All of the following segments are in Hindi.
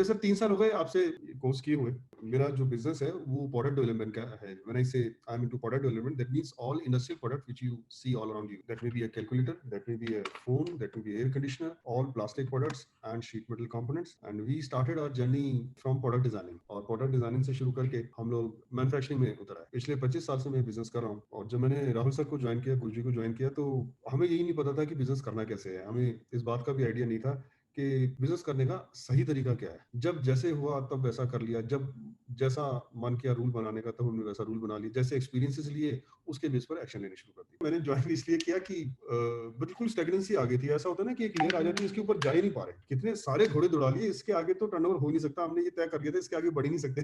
सर 3 साल हो गए आपसे कोर्स किए हुए। मेरा जो बिज़नेस है वो प्रोडक्ट डेवलपमेंट का है। When I say I am into product development that means all industrial product which you see all around you. That may be a calculator, that may be a phone, that may be air conditioner, all plastic products and sheet metal components and we started our journey from product designing और प्रोडक्ट डिजाइनिंग से शुरू करके हम लोग मैन्युफैक्चरिंग में उतर आए। पिछले 25 साल से मैं बिज़नेस कर रहा हूँ और जब मैंने राहुल सर को जॉइन किया, गुरुजी को जॉइन किया, तो हमें यही नहीं पता था कि बिज़नेस करना कैसे है। हमें इस बात का भी आइडिया नहीं था कि बिज़नेस करने का सही तरीका क्या है। जब जैसे हुआ तब वैसा कर लिया, जब जैसा मन किया रूल बनाने का तब हमने वैसा रूल बना लिया, जैसे एक्सपीरियंसेस लिए उसके बेस पर एक्शन लेने शुरू कर दिए। मैंने जॉइन इसलिए किया कि बिल्कुल स्टैग्नेंसी आ गई थी। ऐसा होता है ना कि एक लेयर आ जाती है, इसके ऊपर जा ही नहीं पा रहे, कितने सारे घोड़े दौड़ा लिए, इसके आगे तो टर्नओवर हो ही नहीं सकता। हमने ये तय कर लिया था इसके आगे बढ़ ही नहीं सकते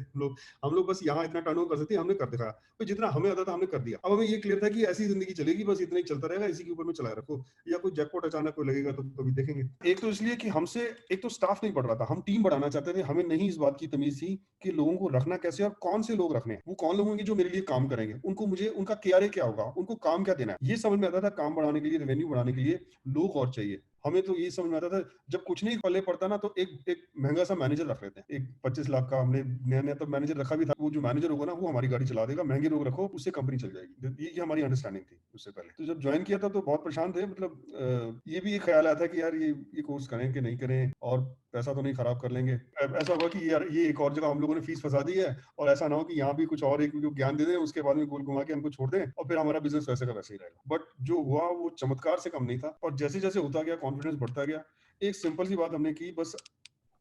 हम लोग बस यहाँ इतना टर्नओवर कर सकते हैं, हमने कर दिखाया। तो जितना हमें आता था हमने कर दिया। अब हमें ये क्लियर था कि ऐसी जिंदगी चलेगी, बस इतना ही चलता रहेगा, इसी के ऊपर में चलाए रखो, या कोई जैकपॉट अचानक कोई लगेगा तो कभी देखेंगे। एक तो इसलिए कि हमसे एक तो स्टाफ नहीं बढ़ रहा था, हम टीम बढ़ाना चाहते थे। हमें नहीं इस बात की तमीज थी कि लोगों को रखना कैसे और कौन से लोग रखने हैं, वो कौन लोग होंगे जो मेरे लिए काम करेंगे, उनको मुझे उनका केआरए क्या होगा, उनको काम क्या देना है, ये समझ में आता था। काम बढ़ाने के लिए, रेवेन्यू बढ़ाने के लिए लोग और चाहिए। हमें तो यही समझ में आता था, जब कुछ नहीं पल्ले पड़ता ना, तो एक एक महंगा सा मैनेजर रख लेते हैं। एक 25 लाख का हमने नया नया तब मैनेजर रखा भी था। वो जो मैनेजर होगा ना, वो हमारी गाड़ी चला देगा। महंगे लोग रखो, उससे कंपनी चल जाएगी। ये हमारी अंडरस्टैंडिंग थी उससे पहले। तो जब ज्वाइन किया था तो बहुत परेशान थे। मतलब ये भी एक ख्याल आया था कि यार ये कोर्स करें कि नहीं करें, और पैसा तो नहीं खराब कर लेंगे। ऐसा होगा कि यार ये एक और जगह हम लोगों ने फीस फंसा दी है, और ऐसा ना हो कि यहाँ भी कुछ और एक जो ज्ञान दे दें, उसके बाद में गोल घुमा के हमको छोड़ दें और फिर हमारा बिजनेस वैसे का वैसे ही रहेगा। बट जो हुआ वो चमत्कार से कम नहीं था, और जैसे जैसे होता गया कॉन्फिडेंस बढ़ता गया। एक सिंपल सी बात हमने की, बस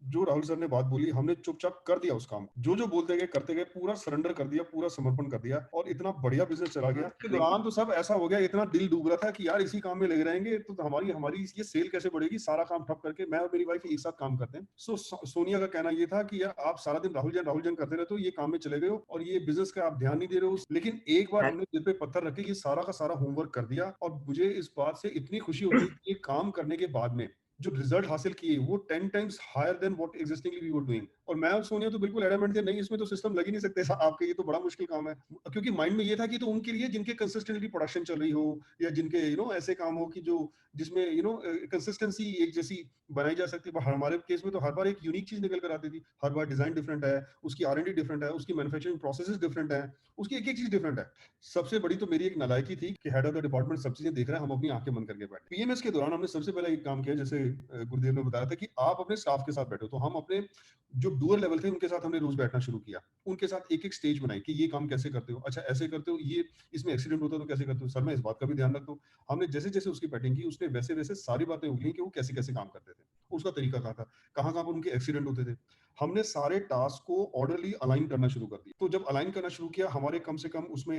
जो राहुल सर ने बात बोली, हमने चुपचाप कर दिया उस काम को। जो बोलते गए करते गए, पूरा सरेंडर कर दिया, पूरा समर्पण कर दिया, और इतना बढ़िया बिजनेस चला गया। के दौरान तो सब ऐसा हो गया, इतना दिल डूब रहा था कि यार इसी काम में लगे रहेंगे तो हमारी हमारी ये सेल कैसे बढ़ेगी। सारा काम ठप करके मैं और मेरी वाइफ एक साथ काम करते हैं। सोनिया का कहना ये था कि यार आप सारा दिन राहुल जन करते रहते हो, ये काम में चले गए हो, और ये बिजनेस का आप ध्यान नहीं दे रहे हो। लेकिन एक बार हमने दिल पे पत्थर रख के ये सारा का सारा होमवर्क कर दिया, और मुझे इस बात से इतनी खुशी होती है कि ये काम करने के बाद में जो रिजल्ट हासिल किए वो 10 times higher than what existingly we were doing. और मैं और सोनिया तो बिल्कुल एडमेंट थे, नहीं इसमें तो सिस्टम लग ही नहीं सकते आपके, ये तो बड़ा मुश्किल काम है। क्योंकि माइंड में ये था कि तो उनके लिए जिनके कंसिस्टेंटली प्रोडक्शन चल रही हो, या जिनके ऐसे काम हो कि जो जिसमें कंसिस्टेंसी एक जैसी बनाई जा सकती है। हमारे केस में तो हर बार एक यूनिक चीज निकल कर आती थी। हर बार डिजाइन डिफरेंट है, उसकी R&D डिफरेंट है, उसकी मैन्युफैक्चरिंग प्रोसेसेस डिफरेंट है, उसकी एक एक चीज डिफरेंट है। सबसे बड़ी तो मेरी एक नालायकी थी कि हेड ऑफ द डिपार्टमेंट सब चीजें देख रहे हैं, हम अपनी आंखें बंद करके बैठे। पीएमएस के दौरान हमने सबसे पहले एक काम किया, जैसे गुरुदेव ने बताया था कि आप अपने स्टाफ के साथ बैठो, तो हम अपने जो डूअर लेवल थे उनके साथ हमने रोज बैठना शुरू किया। उनके साथ एक एक स्टेज बनाई कि ये काम कैसे करते हो, अच्छा ऐसे करते हो, ये इसमें एक्सीडेंट होता है तो कैसे करते हो, सर मैं इस बात का भी ध्यान रखता हूँ। हमने जैसे जैसे उसकी बैटिंग की, उसने वैसे वैसे सारी बातें उगली कि वो कैसे कैसे काम करते थे, उसका तरीका क्या था, कहाँ कहाँ पर उनके एक्सीडेंट होते थे। हमने सारे टास्क को ऑर्डरली अलाइन करना शुरू कर दिया। तो जब अलाइन करना शुरू किया, हमारे कम से कम उसमें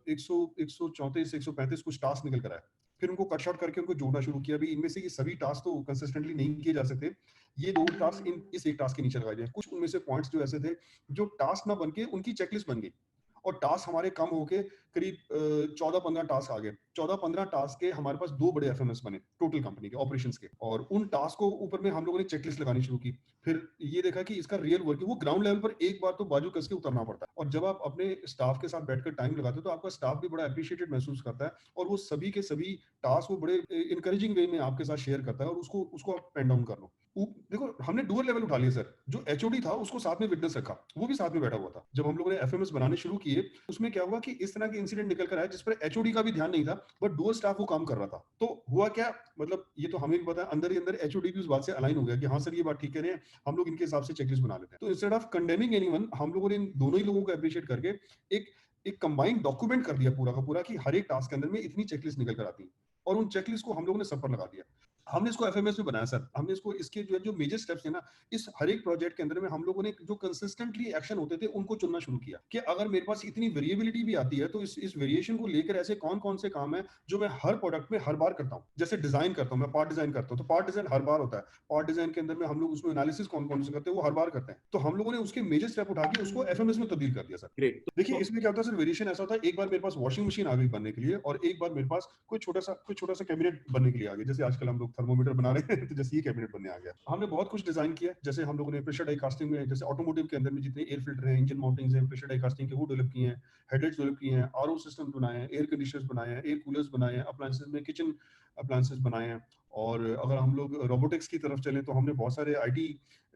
134 135 कुछ टास्क निकल कर आए। फिर उनको कट शॉर्ट करके उनको जोड़ना शुरू किया। भी इनमें से ये सभी टास्क तो कंसिस्टेंटली नहीं किए जा सकते, ये दो टास्क इस एक टास्क के नीचे लगाए जाए। कुछ उनमें से पॉइंट्स जो ऐसे थे जो टास्क ना बन के उनकी चेकलिस्ट बन गई, और टास्क हमारे कम होके करीब 14-15 टास्क आ गए। 14-15 टास्क के हमारे पास 2 बड़े एफएमएस बने टोटल कंपनी के ऑपरेशंस के, और उन टास्क को ऊपर में हम लोगों ने चेकलिस्ट लगानी शुरू की। फिर ये देखा कि इसका रियल वर्क, वो ग्राउंड लेवल पर एक बार तो बाजू कस के उतरना पड़ता है, और जब आप अपने स्टाफ के साथ बैठकर टाइम लगाते हो तो आपका स्टाफ भी बड़ा अप्रिशिएटेड महसूस करता है, और वो सभी के सभी टास्क वो बड़े इनकरेजिंग वे में आपके साथ शेयर करता है, और उसको उसको आप पेन डाउन कर लो। देखो हमने डुअल लेवल उठा लिया सर। जो एचओडी था उसको साथ में विटनेस रखा, वो भी साथ में बैठा हुआ था। जब हम लोगों ने एफएमएस बनाने शुरू किए, उसमें क्या हुआ कि इस तरह के इंसिडेंट निकल कर आया जिस पर एचओडी का भी ध्यान नहीं था, बट डुअल स्टाफ वो काम कर रहा था। तो हुआ क्या, मतलब ये तो हमें भी पता है, अंदर ही अंदर एचओडी भी उस बात से अलाइन हो गया कि हाँ सर ये बात ठीक कह रहे हैं, हम लोग इनके हिसाब से चेकलिस्ट बना लेते हैं। तो इंस्टेड ऑफ कंडेमिंग एनीवन, हम लोगों ने इन दोनों ही लोगों को अप्रिशिएट करके एक एक कंबाइंड डॉक्यूमेंट कर दिया पूरा का पूरा, कि हर एक टास्क के अंदर में इतनी चेकलिस्ट निकल कर आती है, और उन चेकलिस्ट को हम लोगों ने सब पर लगा दिया। हमने इसको एफएमएस में बनाया सर। हमने इसको इसके जो मेजर स्टेप्स है ना, इस हर एक प्रोजेक्ट के अंदर में हम लोगों ने जो कंसिस्टेंटली एक्शन होते थे उनको चुनना शुरू किया, कि अगर मेरे पास इतनी वेरिएबिलिटी भी आती है तो इस वेरिएशन को लेकर ऐसे कौन कौन से काम है जो मैं हर प्रोडक्ट में हर बार करता हूँ। जैसे डिजाइन करता हूँ, मैं पार्ट डिजाइन करता हूँ, तो पार्ट डिजाइन हर बार होता है। पार्ट डिजाइन के अंदर में हम लोग उसमें एनालिसिस कौन कौन से करते हैं वो हर बार करते हैं। तो हम लोगों ने उसके मेजर स्टेप उठा के उसको एफएमएस में तब्दील कर दिया सर। ग्रेट। देखिए इसमें क्या होता है सर, वेरिएशन ऐसा होता है, एक बार मेरे पास वॉशिंग मशीन आ गई बनने के लिए, और एक बार मेरे पास कोई छोटा सा कैबिनेट बनने के लिए आ गया। जैसे आजकल हम लोग थर्मोमीटर बना रहे हैं तो जैसे ये कैबिनेट बनने आ गया। हमने बहुत कुछ डिजाइन किया। जैसे हम लोगों ने प्रेशर डाई कास्टिंग में, जैसे ऑटोमोटिव के अंदर में जितने एयर फिल्टर हैं, इंजन माउंटिंग्स हैं, प्रेशर डाई कास्टिंग के वो डेवलप किए हैं, हेडलाइट्स डेवलप किए हैं, आरओ सिस्टम बनाए हैं, एयर कंडीशनर्स बनाए हैं, एयर कूलर्स बनाए हैं, अप्लायंसेस में किचन अप्लायंसेस बनाए हैं। और अगर हम लोग रोबोटिक्स की तरफ चलें तो हमने बहुत सारे आईटी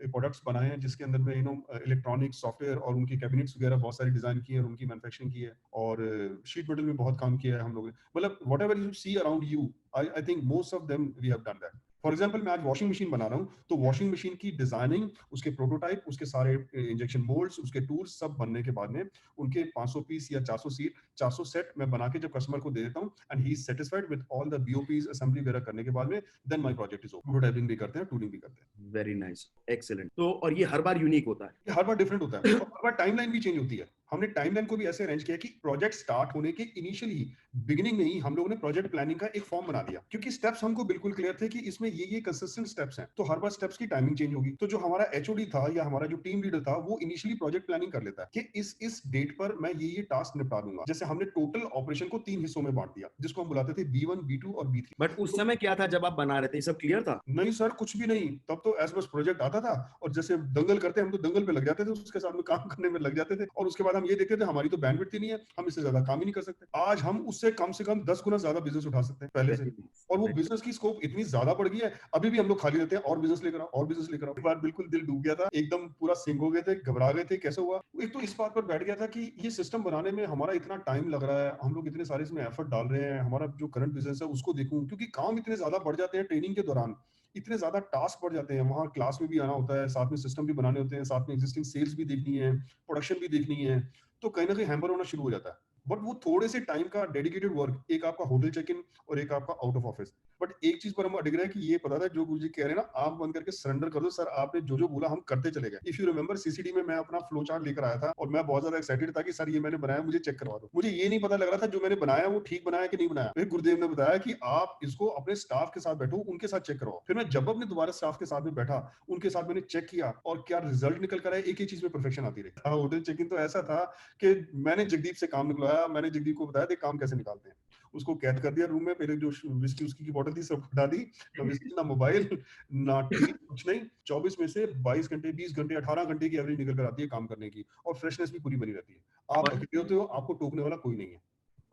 प्रोडक्ट्स बनाए हैं जिसके अंदर में इलेक्ट्रॉनिक्स सॉफ्टवेयर और उनकी कैबिनेट्स वगैरह बहुत सारी डिजाइन की है और उनकी मैन्युफैक्चरिंग की है। और शीट मेटल में बहुत काम किया है हम लोगों ने। मतलब whatever you see around you, I think most of them we have done that. For example मैं आज वॉशिंग मशीन बना रहा हूँ, तो वॉशिंग मशीन की डिजाइनिंग, उसके प्रोटोटाइप, उसके सारे इंजेक्शन मोल्ड्स, उसके टूल्स सब बनने के बाद में उनके 500 पीस या 400 सेट मैं बना के जब कस्टमर को दे देता हूँ and he is satisfied with all the BOPs assembly वगैरह करने के बाद में, then my project is over. Prototyping भी करते हैं, टूलिंग भी करते हैं। Very nice, excellent. तो और ये हर बार यूनिक होता है? ये हर बार डिफरेंट होता है और हर बार टाइमलाइन भी चेंज होती है। हमने टाइमलाइन को भी ऐसे अरेंज किया कि प्रोजेक्ट स्टार्ट होने के इनिशियली बिगिनिंग में ही हम लोगों ने प्रोजेक्ट प्लानिंग का एक फॉर्म बना दिया, क्योंकि स्टेप्स हमको बिल्कुल क्लियर थे कि इसमें ये कंसिस्टेंट स्टेप्स हैं। तो हर बार स्टेप्स की टाइमिंग चेंज होगी। तो जो हमारा एचओडी था या हमारा जो टीम लीडर था वो इनिशियली प्रोजेक्ट प्लानिंग कर लेता है कि इस डेट पर मैं ये टास्क निपटा दूंगा। जैसे हमने टोटल ऑपरेशन को 3 हिस्सों में बांट दिया जिसको हम बुलाते थे B1, B2 और B3। बट उस समय क्या था जब आप बना रहे थे, सब क्लियर था? नहीं सर, कुछ भी नहीं। तब तो ऐसे बस प्रोजेक्ट आता था और जैसे दंगल करते हम तो दंगल पे लग जाते थे, उसके साथ में काम करने में लग जाते थे और उसके बाद हम ये देखते थे हमारी तो बैंडविड्थ ही नहीं है, हम इससे ज्यादा काम ही नहीं कर सकते। आज हम उससे कम से कम 10 गुना ज्यादा बिजनेस उठा सकते हैं पहले से। और वो बिजनेस की स्कोप इतनी ज्यादा बढ़ गई है, अभी भी हम लोग खाली रहते हैं और बिजनेस लेकर आओ और बिजनेस लेकर आओ। एक बार बिल्कुल दिल डूब गया था, एकदम पूरा सिंक हो गए थे, घबरा गए थे, कैसे हुआ। एक तो इस बात पर बैठ गया था कि ये सिस्टम बनाने में हमारा इतना टाइम लग रहा है, हम लोग इतने सारे इसमें एफर्ट डाल रहे हैं, हमारा जो करंट बिजनेस है उसको देखूं, क्योंकि काम इतने ज्यादा बढ़ जाते हैं ट्रेनिंग के दौरान, इतने ज्यादा टास्क बढ़ जाते हैं। वहाँ क्लास में भी आना होता है, साथ में सिस्टम भी बनाने होते हैं, साथ में एग्जिस्टिंग सेल्स भी देखनी है, प्रोडक्शन भी देखनी है, तो कहीं ना कहीं हैम्पर होना शुरू हो जाता है। बट वो थोड़े से टाइम का डेडिकेटेड वर्क, एक आपका होटल चेक इन और एक आपका आउट ऑफ ऑफिस। बट एक चीज पर हम अडिग रहे हैं कि ये पता था, जो गुरुजी कह रहे हैं ना, आप बंद करके सरेंडर कर दो सर, आपने जो जो बोला हम करते चले गए। इफ यू रिमेंबर सीसीडी में मैं अपना फ्लो चार्ट लेकर आया था और मैं बहुत ज्यादा एक्साइटेड था कि सर ये मैंने बनाया, मुझे चेक करवा दो। मुझे ये नहीं पता लग रहा था जो मैंने बनाया वो ठीक बनाया कि नहीं बनाया। फिर गुरुदेव ने बताया कि आप इसको अपने स्टाफ के साथ बैठो, उनके साथ चेक करवाओ। फिर मैं जब अपने दोबारा स्टाफ के साथ में बैठा, उनके साथ मैंने चेक किया और क्या रिजल्ट निकल कर आया, एक ही चीज में परफेक्शन आती रही। होटल चेक इन तो ऐसा था कि मैंने जगदीप से काम निकलवाया, मैंने जगदीप को बताया थे काम कैसे निकालते हैं। उसको कैद कर दिया रूम में, पहले जो विस्की उसकी की बोतल थी सब हटा दी, ना विस्की ना मोबाइल ना टीवी, कुछ नहीं। 24 में से 22 घंटे 20 घंटे 18 घंटे की एवरेज निकल कर आती है काम करने की, और फ्रेशनेस भी पूरी बनी रहती है। आप अकेले होते हो, आपको टोकने वाला कोई नहीं है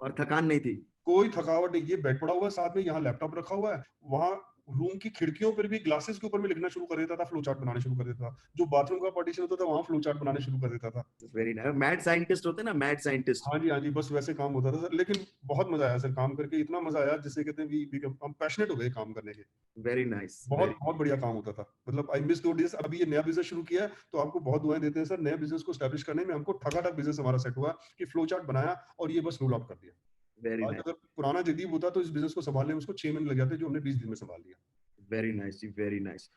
और थकान नहीं थी? कोई थकावट नहीं। ये बेड पड़ा हुआ है, साथ में यहाँ लैपटॉप रखा हुआ है, वहां रूम की खिड़कियों पर भी ग्लासेस के ऊपर में लिखना शुरू कर देता था, फ्लो चार्ट बनाने शुरू कर देता था। जो बाथरूम का पार्टीशन होता था वहां फ्लो चार्ट बनाने शुरू कर देता था। Very nice. मैड साइंटिस्ट होते हैं ना, मैड साइंटिस्ट। हाँ जी, हाँ जी, बस वैसे काम होता था सर। लेकिन बहुत मजा आया सर काम करके, इतना मजा आया जिसे कहते हैं हम पैशनेट हो गए काम करने के। Very nice. बहुत बहुत बढ़िया काम होता था। मतलब आई मिस दो डेज। अभी ये नया बिजनेस शुरू किया है तो आपको बहुत दुआएं देते हैं सर। नए बिजनेस को स्टैब्लिश करने में हमको ठगाठक बिजनेस हमारा सेट हुआ कि फ्लो चार्ट बनाया और ये बस रोल आउट कर दिया। वेरी आज नाइस, अगर पुराना जगदीप होता तो इस बिजनेस को संभालने में उसको 6 महीने लग जाते, जो हमने 20 दिन में संभाल लिया। Very nice ji, very nice.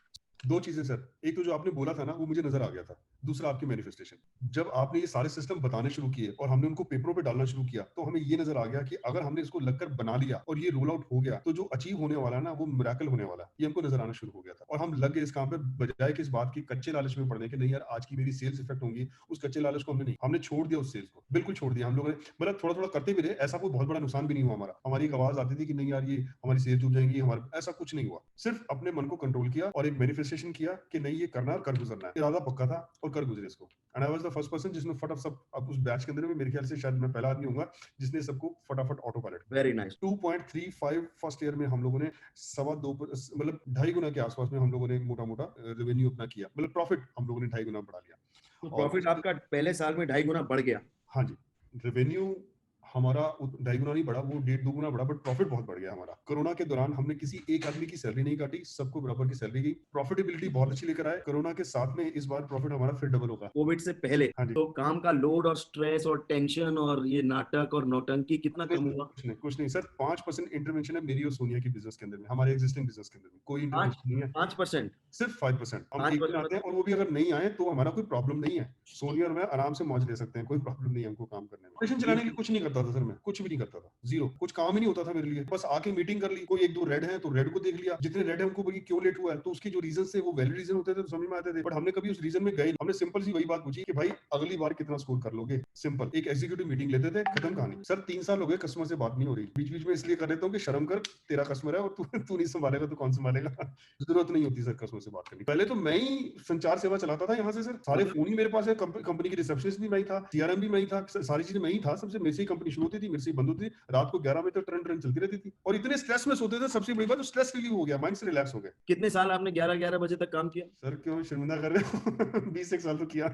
दो चीजें सर, एक तो जो आपने बोला था ना वो मुझे नजर आ गया था, दूसरा आपकी मैनिफेस्टेशन। जब आपने ये सारे सिस्टम बताने शुरू किए और हमने उनको पेपरों पे डालना शुरू किया तो हमें ये नजर आ गया कि अगर हमने इसको लगकर बना लिया और ये रोल आउट हो गया तो जो अचीव होने वाला है ना वो मिरेकल होने वाला है, ये हमको नजर आना शुरू हो गया था। और हम लग गए इस काम पे, बजाय कि इस बात की कच्चे लालच में पड़ने के नहीं यार आज की मेरी सेल्स इफेक्ट होंगी, उस कच्चे लालच को हमने नहीं, हमने छोड़ दिया उस सेल्स को, बिल्कुल छोड़ दिया हम लोगों ने। मतलब थोड़ा थोड़ा करते भी रहे, ऐसा कोई बहुत बड़ा नुकसान भी नहीं हुआ हमारा। हमारी एक आवाज आती थी कि नहीं यार ये हमारी सेल्स डूब जाएंगी, हमारा ऐसा कुछ नहीं हुआ। सिर्फ अपने मन को कंट्रोल किया और एक मैनिफेस्टेशन किया कि नहीं ये करना और कर गुजरना है। इरादा पक्का था और कर गुजरे इसको। And I was the first person जिसने फटाफट सब, अब उस बैच के अंदर में मेरे ख्याल से शायद मैं पहला आदमी हूंगा जिसने सबको फटाफट auto pilot. Very nice. 2.35 first year में हम लोगों ने 2.25 मतलब 2.5 गुना के आसपास में हम लोगों ने मोटा मोटा रेवेन्यू अपना किया, मतलब प्रॉफिट हम लोगों ने 2.5 गुना बढ़ा लिया। तो और प्रॉफिट आपका पहले साल में 2.5 गुना बढ़ गया? हाँ जी, रेवेन्यू हमारा 2.5 गुना नहीं बढ़ा, वो 1.5-2 गुना बढ़ा, बट प्रॉफिट बहुत बढ़ गया हमारा। कोरोना के दौरान हमने किसी एक आदमी की सैलरी नहीं काटी, सबको बराबर की सैलरी गई। प्रॉफिटेबिलिटी बहुत अच्छी लेकर आए। कोरोना के साथ में इस बार प्रॉफिट हमारा फिर डबल होगा। कोविड से पहले हाँ जी। तो काम का लोड और स्ट्रेस और टेंशन और ये नाटक और नौटंकी कितना कम हुआ? कुछ नहीं सर, 5% इंटरवेंशन है मेरी और सोनिया की बिजनेस के अंदर में, हमारे एग्जिस्टिंग बिजनेस के अंदर में कोई इंटरवेंशन नहीं है। 5%? सिर्फ 5%। हम एक दिन 5%? आते हैं और वो भी अगर नहीं आए तो हमारा कोई प्रॉब्लम नहीं है। सोनिया और मैं आराम से मौज ले सकते हैं, कोई प्रॉब्लम नहीं है हमको काम करने में। ऑपरेशन चलाने के लिए कुछ नहीं करता था सर, मैं कुछ भी नहीं करता था, जीरो, कुछ काम ही नहीं होता था मेरे लिए। बस आके मीटिंग कर ली, कोई एक दो रेड है तो रेड को देख लिया, जितने रेड है उनको बोली क्यों लेट हुआ है, तो उसके जो रीजन थे वो वैलिड रीजन होते थे तो समझ में आते थे। बट हमने कभी उस रीजन में गए, हमने सिंपल सी वही बात पूछी कि भाई अगली बार कितना स्कोर कर लोगे, सिंपल एक एग्जीक्यूटिव मीटिंग लेते थे, खत्म कहानी। सर 3 साल हो गए कस्टमर से बात नहीं हो रही, बीच बीच में इसलिए कर देता हूँ कि शर्म कर, तेरा कस्टमर है और तू नहीं संभालेगा तो कौन संभालेगा। जरूरत नहीं होती सर कस्टमर से बात करनी। पहले तो मैं ही संचार सेवा चलाता था यहाँ से सर, सारे फोन ही मेरे पास है, कंपनी की रिसेप्शनिस्ट भी मैं ही था, सीआरएम भी मैं ही था, सारी चीजें मैं ही था, सबसे मेरे से ही कंपनी शुरू होती थी, मेरे से बंद होती थी, रात को 11 बजे तक ट्रेन चलती रहती थी और इतने स्ट्रेस में सोते थे। सबसे बड़ी बात, स्ट्रेस रिलीव हो गया, माइंड से रिलैक्स हो गया। कितने साल आपने 11-11 बजे तक काम किया? सर क्यों शर्मिंदा कर रहे हो? 20 एक साल तो किया।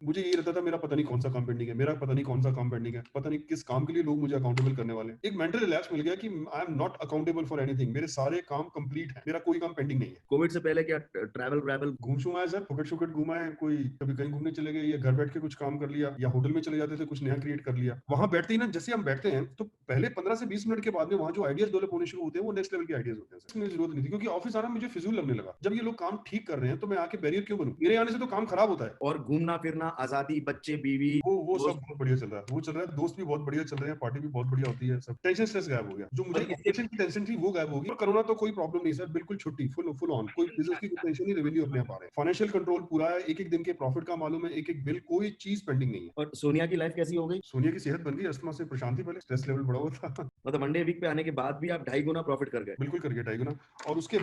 मुझे ये रहता था मेरा पता नहीं कौन सा काम पेंडिंग है, मेरा पता नहीं कौन सा काम पेंडिंग है, पता नहीं किस काम के लिए लोग मुझे अकाउंटेबल करने वाले हैं। एक मेंटल रिलैक्स मिल गया कि I am not accountable for anything, मेरे सारे काम कंप्लीट है, मेरा कोई काम पेंडिंग नहीं है। कोविड से पहले क्या ट्रैवल घूम शूम आया सर, फुकट शुकट घूमा है, कोई कभी कहीं घूमने चले गए या घर बैठ के कुछ काम कर लिया या होटल में चले जाते थे कुछ नया क्रिएट कर लिया। वहां बैठते ही ना, जैसे हम बैठते हैं तो पहले 15 से 20 मिनट के बाद में वहां जो आइडियाज डेवलप होने शुरू होते हैं वो नेक्स्ट लेवल के आइडियाज होते हैं सर। इसमें जरूरत नहीं थी क्योंकि ऑफिस आना मुझे फिजूल लगने लगा। जब ये लोग काम ठीक कर रहे हैं तो मैं आके बैरियर क्यों बनूं? मेरे आने से तो काम खराब होता है। और घूमना फिरना, आजादी, बच्चे, बीवी, वो सब दोस्त, बहुत बढ़िया चल रहा है, वो चल रहा है, दोस्त भी बहुत बढ़िया चल रहे हैं, पार्टी भी बहुत बढ़िया होती है, सब टेंशन स्ट्रेस गायब हो गया। जो मुझे और इसके ऑपरेशन की टेंशन थी वो गायब होगी। कोरोना तो कोई प्रॉब्लम नहीं सर, बिल्कुल छुट्टी, फुल ऑन, कोई बिजनेस की कोई टेंशन नहीं, रेवेन्यू अपने आप आ रहे हैं, फाइनेंशियल कंट्रोल पूरा है, एक एक दिन के प्रॉफिट का मालूम है, एक एक बिल, कोई चीज पेंडिंग नहीं है। और सोनिया की लाइफ कैसी हो गई? सोनिया की सेहत बन गई, अस्थमा से परेशान थी, पहले स्ट्रेस लेवल बढ़ा हुआ था। मतलब मंडे वीक पे आने के बाद भी आप 2.5 गुना प्रॉफिट कर गए? बिल्कुल कर गया 2.5 गुना। और उसके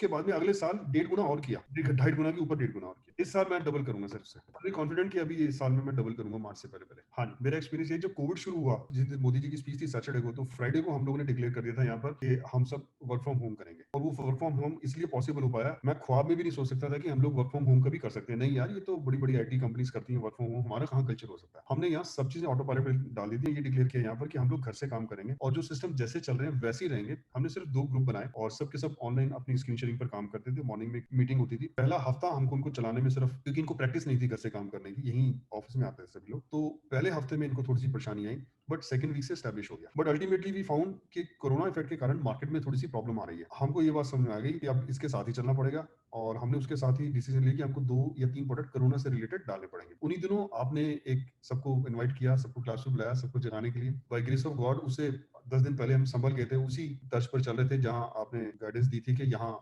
बाद में अगले साल 1.5 गुना और किया, 2.5 गुना के ऊपर 1.5 गुना और किया। इस साल मैं डबल करूंगा सर इससे, मैं कॉन्फिडेंट कि अभी इस साल में मैं डबल करूंगा मार्च से पहले पहले। हाँ जी, मेरा एक्सपीरियंस ये, जब कोविड शुरू हुआ, जिस दिन मोदी जी की स्पीच थी सैटरडे को, तो फ्राइडे को हम लोगों ने डिक्लेयर कर दिया था यहाँ पर कि हम सब वर्क फ्रॉम होम करेंगे। और वो वर्क फ्रॉम होम इसलिए पॉसिबल हो पाया, मैं ख्वाब में भी नहीं सोच सकता था कि हम लोग वर्क फ्रॉम होम कभी कर सकते हैं। नहीं यार, ये तो बड़ी बड़ी आईटी कंपनीज करती हैं वर्क फ्रॉम होम, हमारा कहाँ कल्चर हो सकता है। हमने यहाँ सब चीजें ऑटो पायलट पे डाल दी थी, ये डिक्लेयर किया यहाँ पर कि हम लोग घर से काम करेंगे और जो सिस्टम जैसे चल रहे हैं वैसे ही रहेंगे। हमने सिर्फ 2 ग्रुप बनाए और सबके सब ऑनलाइन अपनी स्क्रीन शेयरिंग पर काम करते थे। मॉर्निंग में मीटिंग होती थी, पहला हफ्ता हमको उनको चलाने में सिर्फ, क्योंकि इनको प्रैक्टिस नहीं थी घर से काम करने की, यही ऑफिस में आते थे सभी लोग, तो पहले हफ्ते में इनको थोड़ी सी परेशानी आई, बट सेकंड वीक से एस्टैब्लिश हो गया। बट अल्टीमेटली वी फाउंड कि कोरोना इफेक्ट के कारण मार्केट में थोड़ी सी प्रॉब्लम आ रही है। हमको ये बात समझ में आ गई कि अब इसके साथ ही चलना पड़ेगा और हमने उसके साथ ही डिसीजन लिया कि हमको 2 या 3 प्रोडक्ट कोरोना से रिलेटेड डालने पड़ेंगे। उन्हीं दिनों आपने एक सबको इनवाइट किया, सबको क्लास में बुलाया, सबको जगाने के लिए, बाय ग्रेस ऑफ गॉड उसे 10 दिन पहले हम संभल गए थे, उसी तर्ज पर चल रहे थे जहां आपने गाइडेंस दी थी कि यहाँ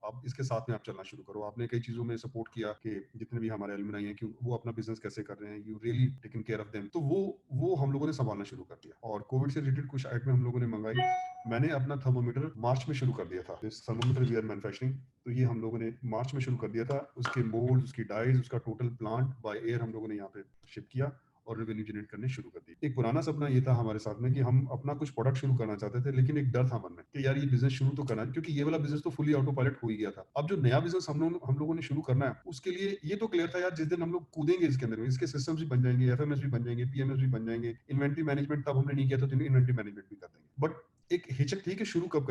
अब इसके साथ में आप चलना शुरू करो। आपने कई चीजों में सपोर्ट किया कि जितने भी हमारे एलुमनाई हैं कि वो अपना बिजनेस कैसे कर रहे हैं, you really taken care of them. तो वो हम लोगों ने संभालना शुरू कर दिया और कोविड से रिलेटेड कुछ आइटम हम लोगों ने मंगाई। मैंने अपना थर्मोमीटर मार्च में शुरू कर दिया था, थर्मोमीटर वी आर मैन्युफैक्चरिंग, तो ये हम लोगों ने मार्च में शुरू कर दिया था। उसके मोल्ड, उसकी डाइज, उसका टोटल प्लांट बाय एयर हम लोगों ने यहाँ पे शिप किया और रेवेन्यू जनरेट करने शुरू कर दी। एक पुराना सपना ये था हमारे साथ में कि हम अपना कुछ प्रोडक्ट शुरू करना चाहते थे, लेकिन एक डर था मन में कि यार ये बिजनेस शुरू तो करना है, क्योंकि ये वाला बिजनेस तो फुली ऑटो पायलट हो ही गया था। अब जो नया बिजनेस हम लोगों ने शुरू करना है, उसके लिए ये तो क्लियर था यार, जिस दिन हम लोग कूदेंगे इसके अंदर में, इसके सिस्टम्स भी बन जाएंगे, एफएमएस भी बन जाएंगे, पीएमएस भी बन जाएंगे, इन्वेंटरी मैनेजमेंट तब हमने नहीं किया था, तो इन्वेंटरी मैनेजमेंट भी कर देंगे। बट एक हिचक थी कि शुरू कब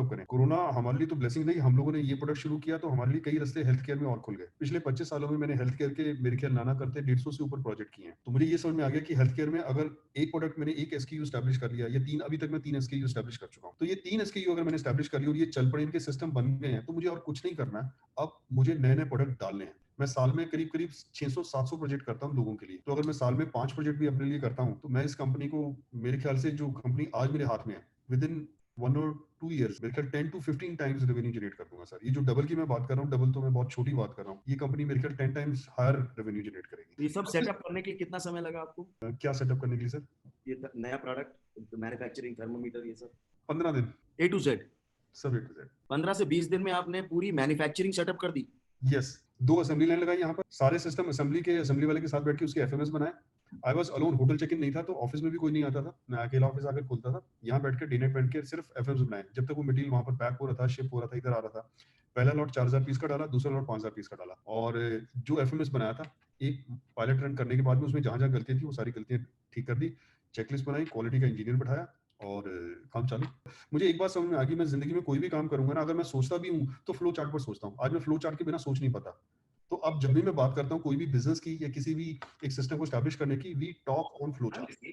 करें। कोरोना हमारे लिए तो ब्लेसिंग नहीं, हम लोगों ने ये प्रोडक्ट शुरू किया तो हमारे लिए कई रास्ते हेल्थ केयर में और खुल गए। पिछले 25 सालों में मैंने हेल्थ केयर के मेरे ख्याल नाना करते 150 से ऊपर प्रोजेक्ट किए हैं। तो मुझे ये समझ में आ गया कि हेल्थ केयर में अगर एक प्रोडक्ट मैंने एक एसकेयू स्टैब्लिश कर लिया, या 3, अभी तक मैं 3 एसकेयू स्टैब्लिश कर चुका हूं, तो ये 3 एसकेयू अगर मैंने स्टैब्लिश कर लिया और ये चल पड़े, इनके सिस्टम बन गए हैं, तो मुझे और कुछ नहीं करना है। अब मुझे नए नए प्रोडक्ट डालने हैं। मैं साल में करीब करीब 600-700 प्रोजेक्ट करता हूं लोगों के लिए, तो अगर मैं साल में 5 प्रोजेक्ट भी अपने लिए करता हूं, तो मैं इस कंपनी को, मेरे ख्याल से जो कंपनी आज मेरे हाथ में है, विद इन 1 और 2 years मेरे ख्याल 10 to 15 टाइम्स रेवेन्यू जनरेट कर दूंगा सर। ये जो डबल की मैं बात कर रहा हूँ, डबल तो मैं बहुत छोटी बात कर रहा हूँ, ये कंपनी मेरे ख्याल 10 टाइम्स हायर रेवेन्यू जनरेट करेगी। ये सब सेटअप करने के लिए कितना समय लगा आपको? क्या सेटअप करने के लिए सर? ये नया प्रोडक्ट, मैन्युफैक्चरिंग, थर्मोमीटर, ये सब 15 दिन, ए टू जेड? सब A to Z। 15 से 20 दिन में आपने पूरी मैन्युफैक्चरिंग सेटअप कर दी? यस, 2 असेंबली लाइन लगाई यहाँ पर, सारे सिस्टम असेंबली वाले के साथ बैठ के उसके एफएमएस बनाए। I was alone, hotel check in नहीं था, तो ऑफिस में भी कोई नहीं आता था, मैं अकेला ऑफिस आकर खोलता था, यहाँ बैठ के डीनेट बैठ के सिर्फ एफएमएस बनाए। जब तक वो मटेरियल वहां पर पैक हो रहा था, शिप हो रहा था, इधर आ रहा था, पहला लॉट 4000 पीस का डाला, दूसरा लॉट 5000 पीस का डाला, और जो एफएमएस बनाया था, एक पायलट रन करने के बाद में उसमें जहां जहां गलतियां थी वो सारी गलतियां ठीक कर दी, चेकलिस्ट बनाई, क्वालिटी का इंजीनियर बैठाया और काम चालू। मुझे एक बात समझ में आ गई, मैं जिंदगी में कोई भी काम करूंगा ना, अगर मैं सोचता भी हूँ तो फ्लो चार्ट पर सोचता हूँ। आज मैं फ्लो चार्ट के बिना सोच नहीं पाता। तो अब जब भी मैं बात करता हूँ कोई भी बिजनेस की या किसी भी एक सिस्टम को स्टैब्लिश करने की, we talk on flow chart.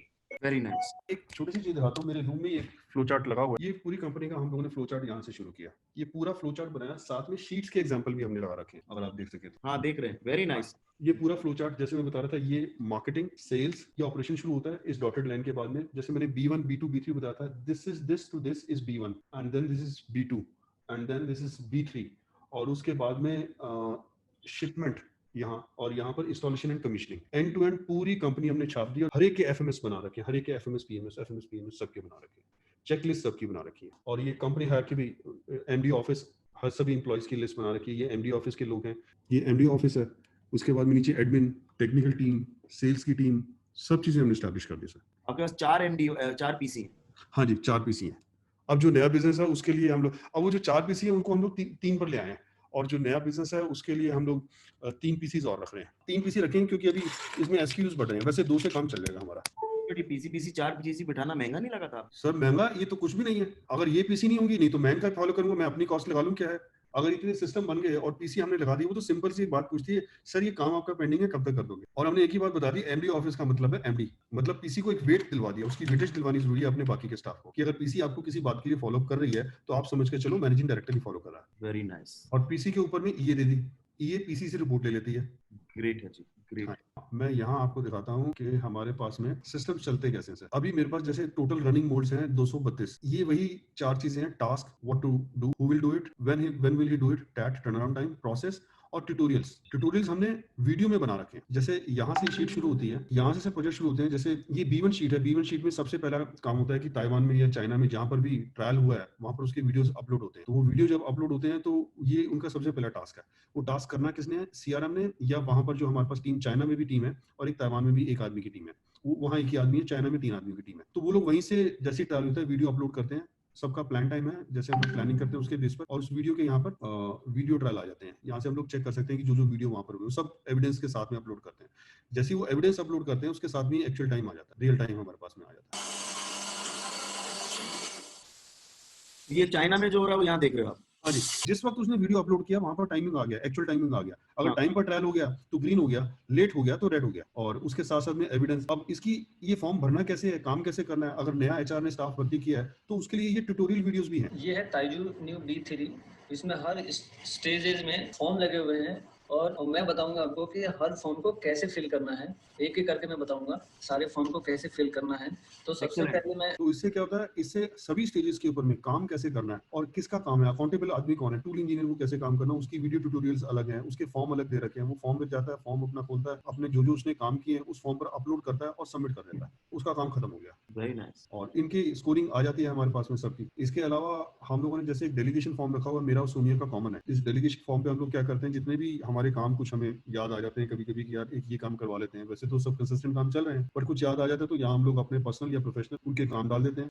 Very nice. एक छोटी सी चीज दिखाता हूँ, मेरे रूम में एक फ्लो चार्ट लगा हुआ है। ये पूरी कंपनी का हम लोगों ने फ्लो चार्ट यहाँ से शुरू किया, ये पूरा फ्लो चार्ट बनाया, साथ में शीट्स के एग्जांपल भी हमने लगा रखे हैं, अगर आप देख सके तो। हाँ, देख रहे हैं, वेरी नाइस। ये पूरा फ्लो चार्ट जैसे मैं बता रहा था, ये मार्केटिंग, सेल्स या ऑपरेशन शुरू होता है इस डॉटेड लाइन के बाद में। जैसे मैंने B1 B2 B3 बताया था, this to this is B1 and then this is B2 and then this is B3, और उसके बाद में शिपमेंट यहाँ, और यहाँ पर installation and commissioning, end to end पूरी कंपनी हमने छाप दी। और हर एक के एफएमएस बना रखे हैं, हर एक के एफएमएस पीएमएस सबके बना रखे हैं, चेकलिस्ट सबकी बना रखी है। और ये कंपनी है कि भी एमडी ऑफिस, हर सभी एम्प्लॉयज की लिस्ट बना रखी है, ये एमडी ऑफिस के लोग हैं, ये एमडी ऑफिस है। उसके बाद में नीचे एडमिन, टेक्निकल टीम, सेल्स की टीम, सब चीजें हमने स्टैब्लिश कर दी सर। आपके पास 4 एमडी 4 पीसी। हाँ जी, 4 पीसी हैं। अब जो नया बिजनेस है उसके लिए हम लोग, अब वो जो 4 पीसी है उनको हम लोग 3 पर ले आए हैं, और जो नया बिजनेस है उसके लिए हम लोग 3 पीसीज और रख रहे हैं। 3 पीसी रखेंगे क्योंकि अभी इसमें एसक्यूज बढ़ रहे हैं, वैसे 2 से काम चल जाएगा हमारा। तो ये पीसी 4 पीसी बिठाना महंगा नहीं लगा था? सर महंगा ये तो कुछ भी नहीं है, अगर ये पीसी नहीं होंगी, नहीं तो मैं इनका फॉलो करूंगा, मैं अपनी कॉस्ट लगा लूं, क्या है। अगर इतने सिस्टम बन गए और पीसी हमने लगा दी, वो तो सिंपल सी बात पूछती है, सर ये काम आपका पेंडिंग है, कब तक कर दोगे। और हमने एक ही बात बता दी, एमडी ऑफिस का मतलब है एमडी, मतलब पीसी को एक वेट दिलवा दिया, उसकी वेटेज दिलवानी जरूरी है अपने बाकी के स्टाफ को, कि अगर पीसी आपको किसी बात के लिए फॉलो कर रही है तो आप समझ के चलो मैनेजिंग डायरेक्टर ही फॉलो कर रहा है। Very nice. और पीसी के ऊपर में ये दे दी, ये पीसी से रिपोर्ट ले लेती है। ग्रेट है जी, ग्रेट। हाँ, मैं यहाँ आपको दिखाता हूँ कि हमारे पास में सिस्टम चलते कैसे हैं। अभी मेरे पास जैसे टोटल रनिंग मोड्स हैं 232। ये वही 4 चीजें हैं, task, what to do, who will do it, when will he do it, TAT, turnaround time, process, और ट्यूटोरियल्स हमने वीडियो में बना रखे हैं। जैसे यहाँ से शीट शुरू होती है, यहाँ से प्रोजेक्ट शुरू होते हैं। जैसे ये B1 शीट है, B1 शीट में सबसे पहला काम होता है कि ताइवान में या चाइना में जहाँ पर भी ट्रायल हुआ है वहां पर उसके वीडियोस अपलोड होते हैं। तो वो वीडियो जब अपलोड होते हैं तो ये उनका सबसे पहला टास्क है। वो टास्क करना किसने है, CRM ने, या वहां पर जो हमारे पास टीम, चाइना में भी टीम है और एक ताइवान में भी एक आदमी की टीम है, वो वहाँ एक ही आदमी है, चाइना में 3 आदमी की टीम है। तो वो लोग वहीं से जैसे ट्रायल होता है वीडियो अपलोड करते हैं। सबका प्लान टाइम है, जैसे हम लोग प्लानिंग करते हैं उसके बेस पर, और उस वीडियो के यहाँ पर वीडियो ट्रायल आ जाते हैं। यहाँ से हम लोग चेक कर सकते हैं कि जो वीडियो वहाँ पर हुए सब एविडेंस के साथ में अपलोड करते हैं। जैसे वो एविडेंस अपलोड करते हैं उसके साथ में एक्चुअल टाइम आ जाता है, रियल टाइम हमारे पास में आ जाता है। ये चाइना में जो हो रहा है वो यहाँ देख रहे हो आप? हाँ जी, जिस वक्त उसने वीडियो अपलोड किया वहां पर टाइमिंग आ गया, एक्चुअल टाइमिंग आ गया। अगर हाँ। टाइम पर ट्रायल हो गया तो ग्रीन हो गया, लेट हो गया तो रेड हो गया, और उसके साथ साथ में एविडेंस। अब इसकी ये फॉर्म भरना कैसे है, काम कैसे करना है, अगर नया HR ने स्टाफ भर्ती किया है तो उसके लिए ये ट्यूटोरियल वीडियोस भी हैं। ये है ताइजू न्यू B3। इसमें हर स्टेजेस में फॉर्म लगे हुए हैं, और मैं बताऊंगा आपको कि हर फॉर्म को कैसे फिल करना है। एक एक करके मैं बताऊंगा सारे फॉर्म को कैसे फिल करना है। तो सबसे पहले मैं, तो इससे क्या होता है, इससे सभी स्टेजेस के ऊपर में काम कैसे करना है और किसका काम है, अकाउंटेबल आदमी कौन है, टूल इंजीनियर को कैसे काम करना है, उसकी वीडियो ट्यूटोरियल्स अलग हैं, उसके फॉर्म अलग दे रखे हैं। वो फॉर्म में जाता है, फॉर्म अपना खोलता है, अपने जो जो उसने काम किए हैं उस फॉर्म पर अपलोड करता है और सबमिट कर देता है, उसका काम खत्म हो गया। Very nice. और इनकी स्कोरिंग आ जाती है हमारे पास में सबकी। इसके अलावा हम लोगों ने जैसे एक डेलीगेशन फॉर्म रखा हुआ है, मेरा और सोनिया का कॉमन है। इस डेलीगेशन फॉर्म पे हम लोग क्या करते हैं, जितने भी हमारे काम कुछ हमें याद आ जाते हैं कभी कभी कि यार एक ये काम करवा लेते हैं, वैसे तो सब कंसिस्टेंट काम चल रहे हैं, पर कुछ याद आ जाता है तो यहाँ हम लोग अपने पर्सनल या प्रोफेशनल उनके काम डाल देते हैं।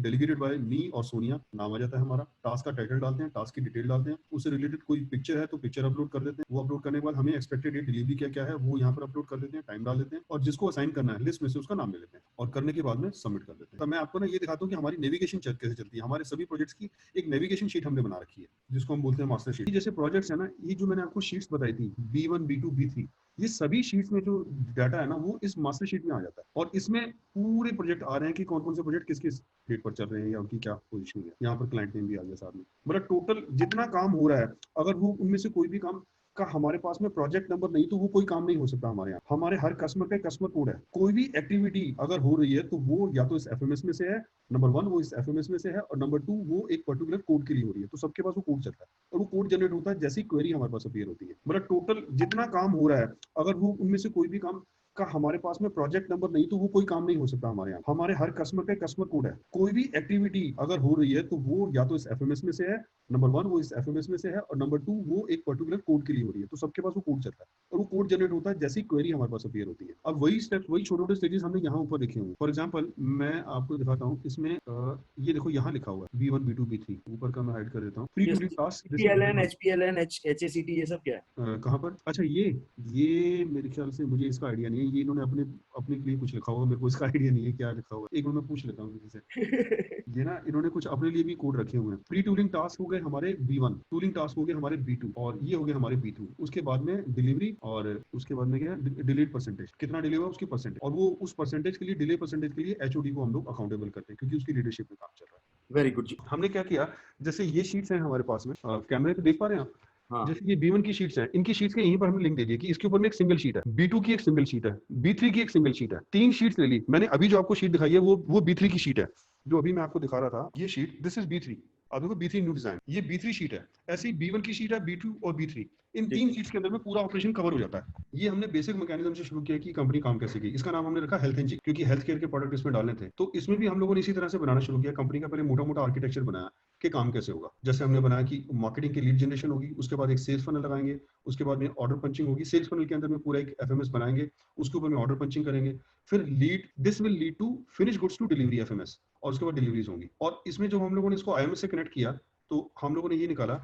डेलीगेटेड बाय मी और सोनिया नाम आ जाता है हमारा। टास्क का टाइटल डालते हैं, टास्क की डिटेल डालते हैं, उससे रिलेटेड कोई पिक्चर है तो पिक्चर अपलोड कर देते हैं। वो अपलोड करने के बाद हमें एक्सपेक्टेड डेट डिलीवरी क्या क्या है वो यहाँ पर अपलोड कर देते हैं, टाइम डाल देते हैं, और जिसको असाइन करना है लिस्ट में से उसका नाम ले लेते हैं, और करने के बाद में सबमिट कर देते हैं। तो मैं आपको ना ये दिखाता हूँ कि हमारी नेविगेशन कैसे चलती है। हमारे सभी प्रोजेक्ट्स की एक नेविगेशन शीट हमने बना रखी है जिसको हम बोलते हैं मास्टर शीट। जैसे प्रोजेक्ट्स है ना, ये जो मैंने आपको शीट्स बताई थी B1 B2 B3, ये सभी शीट्स में जो डाटा है ना वो इस मास्टर शीट में आ जाता है, और इसमें पूरे प्रोजेक्ट आ रहे हैं कि कौन कौन से प्रोजेक्ट किस किस डेट पर चल रहे हैं या उनकी क्या पोजीशन है। यहाँ पर क्लाइंट नेम भी आ गया साथ में, मतलब टोटल जितना काम हो रहा है, अगर वो उनमें से कोई भी काम का हमारे पास में प्रोजेक्ट नंबर नहीं तो वो कोई काम नहीं हो सकता हमारे यहाँ। हमारे हर कस्टमर का कस्टमर कोड है, कोई भी एक्टिविटी अगर हो रही है तो वो या तो इस FMS में से है, नंबर 1 वो इस FMS में से है, और नंबर 2 वो एक पर्टिकुलर कोड के लिए हो रही है, तो सबके पास वो कोड चलता है, और वो कोड जनरेट होता है जैसी क्वेरी हमारे पास अपीयर होती है। मतलब टोटल जितना काम हो रहा है, अगर वो उनमें से कोई भी काम का हमारे पास में प्रोजेक्ट नंबर नहीं तो वो कोई काम नहीं हो सकता हमारे यहाँ। हमारे हर कस्टमर का कस्टमर कोड है, कोई भी एक्टिविटी अगर हो रही है तो वो या तो इस FMS में से है, नंबर 1 वो इस FMS में से है, और नंबर 2 वो एक पर्टिकुलर कोड के लिए हो रही है, तो सबके पास वो कोड चलता है, और वो कोड जनरेट होता है जैसी क्वेरी हमारे पास अपीयर होती है। अब वही स्टेप्स, वही छोटे छोटे स्टेजेस हमने यहाँ ऊपर लिखे हुए। फॉर एग्जाम्पल मैं आपको दिखाता हूँ, इसमें ये देखो यहाँ लिखा हुआ है B1 B2 B3, ऊपर का मैं हाइड कर देता हूँ। Pre to task PLN HPLN HACT ये सब क्या है? कहाँ पर? अच्छा ये मेरे ख्याल से, मुझे इसका आइडिया नहीं है, ये इन्होंने अपने के लिए कुछ लिखा होगा, मेरे को इसका आइडिया नहीं है क्या लिखा हुआ है। एक मिनट मैं पूछ लेता हूँ किसी से। ये ना इन्होंने कुछ अपने लिए भी कोड रखे हुए हैं। प्री टूलिंग टास्क हो गए हमारे B1, टूलिंग टास्क हो गए हमारे B2, और ये हो गए हमारे B2। उसके बाद में डिलीवरी, और उसके बाद में क्या है, डिलीट परसेंटेज, कितना डिले हुआ उसकी परसेंटेज, और वो उस परसेंटेज के लिए, डिले परसेंटेज के लिए HOD को हम लोग अकाउंटेबल करते हैं क्योंकि उसकी लीडरशिप में काम चल रहा है। वेरी गुड जी। हमने क्या किया, जैसे ये शीट्स हैं हमारे पास में, कैमरे पे देख पा रहे हैं आप? हाँ। जैसे ये B1 की शीट्स हैं, इनकी शीट्स के यहीं पर हमें लिंक दे दिए कि इसके ऊपर में एक सिंगल शीट है, B2 की एक सिंगल शीट है, B3 की एक सिंगल शीट है। 3 शीट्स ले ली मैंने। अभी जो आपको शीट दिखाई है वो B3 की शीट है, जो अभी मैं आपको दिखा रहा था। ये शीट, दिस इज B3, अब देखो B3 न्यू डिजाइन, ये B3 शीट है, ऐसे ही B1 की शीट है, B2 और B3, इन ठीक। 3 शीट्स के अंदर में पूरा ऑपरेशन कवर हो जाता है। ये हमने बेसिक मैकेनिज्म से शुरू किया कि कंपनी काम कैसे की। इसका नाम हमने रखा हेल्थ एनजी, क्योंकि हेल्थ केयर के प्रोडक्ट इसमें डालने थे। तो इसमें भी हम लोगों ने इसी तरह से बनाना शुरू किया। कंपनी का पहले मोटा-मोटा आर्किटेक्चर बनाया कि काम कैसे होगा। जैसे हमने बनाया कि मार्केटिंग की लीड जनरेशन होगी, उसके बाद एक सेल्स फनल लगाएंगे, उसके बाद में ऑर्डर पंचिंग होगी, सेल्स फनल के अंदर में पूरा एक एफएमएस बनाएंगे, उसके ऊपर में ऑर्डर पंचिंग करेंगे, फिर lead, this will lead to finish goods to delivery FMS, और उसके बाद डिलीवरीज होंगी। और इसमें जब हम लोगों ने इसको आईएमएस से कनेक्ट किया, तो हम लोगों ने ये निकाला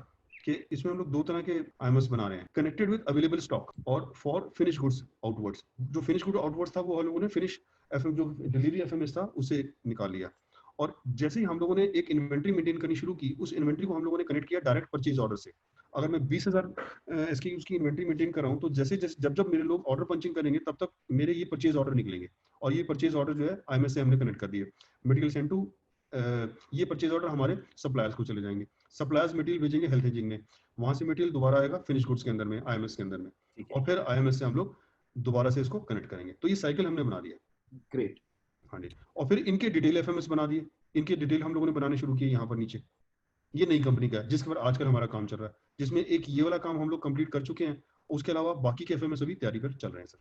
कि इसमें हम लोग 2 तरह के आईएमएस बना रहे हैं, कनेक्टेड विद अवेलेबल स्टॉक और फॉर फिनिश गुड्स आउटवर्ड्स। जो फिनिश गुड आउटवर्ड्स था वो हम लोगों ने फिनिश एफएम, जो डिलीवरी एफएमएस था, उसे निकाल लिया। और जैसे ही हम लोगों ने एक इन्वेंट्री मेंटेन करनी शुरू की, उस इन्वेंट्री को हम लोगों ने कनेक्ट किया डायरेक्ट परचेज ऑर्डर से। अगर मैं 20,000 एसकेयूज की इन्वेंट्री मेंटेन कर रहा हूँ, तो जैसे जब मेरे लोग ऑर्डर पंचिंग करेंगे, तब तक मेरे ये परचेज ऑर्डर निकलेंगे, और ये परचेज ऑर्डर जो है आईएमएस से हमने कनेक्ट कर दिए। मटेरियल सेंड टू, ये परचेज ऑर्डर हमारे सप्लायर्स को चले जाएंगे, सप्लायर्स मटेरियल भेजेंगे हेल्थ एंजिंग में, वहां से मटेरियल दोबारा आएगा फिनिश गुड्स के अंदर में, आईएमएस के अंदर में, और फिर आईएमएस से हम लोग दोबारा से इसको कनेक्ट करेंगे। तो ये साइकिल हमने बना दिया। ग्रेट। हाँ जी। और फिर इनके डिटेल एफएमएस बना दिए, इनके डिटेल हम लोगों ने बनाने शुरू किए यहाँ पर नीचे। ये नई कंपनी का है जिसके पर आजकल हमारा काम चल रहा है, जिसमें एक ये वाला काम हम लोग कंप्लीट कर चुके हैं। उसके अलावा बाकी के एफएमएस अभी तैयारी पर चल रहे हैं सर।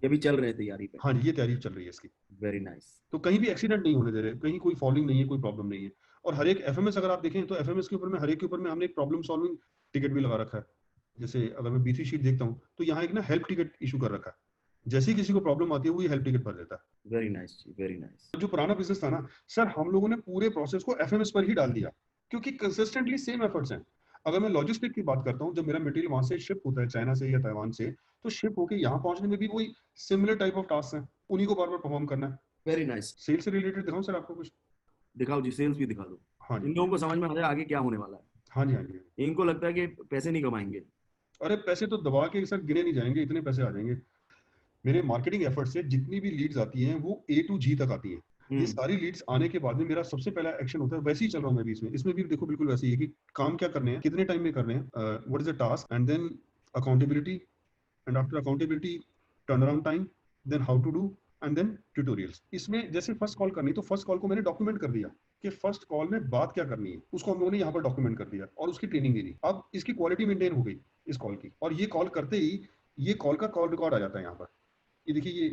ये भी चल रहे हैं तैयारी पे। हाँ जी, ये तैयारी चल रही है इसकी। Very nice. तो कहीं भी एक्सीडेंट नहीं होने दे रहे, कहीं कोई फॉलिंग नहीं है, कोई प्रॉब्लम नहीं है। और हर एक एफएमएस अगर आप देखें, तो एफएमएस के ऊपर में हर एक के ऊपर में हमने एक प्रॉब्लम सॉल्विंग टिकट भी लगा रखा है। जैसे अगर मैं B3 शीट देखता हूँ, तो यहाँ एक ना हेल्प टिकट इशू कर रखा है। जैसे ही किसी को प्रॉब्लम आती है, वो ये हेल्प टिकट भर देता है। Very nice ji, very nice. जो पुराना बिजनेस था ना सर, हम लोगों ने पूरे प्रोसेस को एफएमएस पर ही डाल दिया, क्योंकि कंसिस्टेंटली सेम एफर्ट्स हैं। अगर मैं लॉजिस्टिक की बात करता हूँ, जब मेरा मटेरियल वहां से शिप होता है चाइना से या ताइवान से, तो शिप होके यहाँ पहुंचने में भी वही सिमिलर टाइप ऑफ टास्क हैं, उन्हीं को बार बार परफॉर्म करना है। Very nice. सेल्स से रिलेटेड दिखाऊं सर आपको कुछ? दिखाओ जी, सेल्स भी दिखा दो। हाँ इन जी, लोगों को समझ में आ जाए आगे क्या होने वाला है। हाँ जी, हाँ जी। इनको लगता है कि पैसे नहीं कमाएंगे। अरे पैसे तो दबा के सर गिने नहीं जाएंगे, इतने पैसे आ जाएंगे। मेरे मार्केटिंग एफर्ट से जितनी भी लीड्स आती हैं, वो A to G तक आती हैं। ये सारी लीड्स आने के बाद में मेरा सबसे पहला एक्शन होता है, वैसे ही चल रहा हूँ मैं भी इसमें भी देखो बिल्कुल वैसे ही है कि काम क्या करने हैं, कितने टाइम में करने हैं, what is the task, and then accountability, and after accountability turn around time, then how to do, and then tutorials. इसमें जैसे फर्स्ट कॉल करनी, तो फर्स्ट कॉल को मैंने डॉक्यूमेंट कर दिया कि फर्स्ट कॉल में बात क्या करनी है, उसको हम लोगों ने यहाँ पर डॉक्यूमेंट कर दिया और उसकी ट्रेनिंग दे दी। अब इसकी क्वालिटी मेंटेन हो गई इस कॉल की, और ये कॉल करते ही ये कॉल का कॉल रिकॉर्ड आ जाता है यहाँ पर। ये देखिए,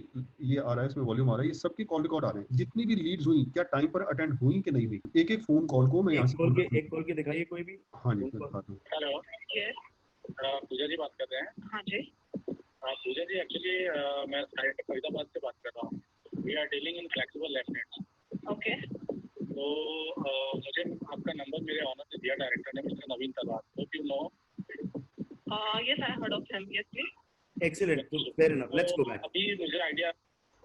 ये आ रहा है, इसमें वॉल्यूम आ रहा है, ये सबके कॉल रिकॉर्ड आ रहे हैं, जितनी भी लीड्स हुई, क्या टाइम पर अटेंड हुई कि नहीं हुई। एक एक फोन कॉल को मैं यहाँ से एक कॉल के दिखाइए कोई भी। हाँ जी, मैं दिखाता हूँ। हेलो, पूजा जी बात कर रहे हैं? हाँ जी। पूजा जी, एक्चुअली मैं फरीदाबाद से बात कर रहा हूँ। We are dealing in flexible left. Okay. तो मुझे आपका नंबर मेरे ऑनर ने दिया, डायरेक्टर ने, मिस्टर नवीन तलवार। Hope you know. Yes, I heard of him. Yes please. Excellent, fair enough, let's go back. अभी मुझे आइडिया,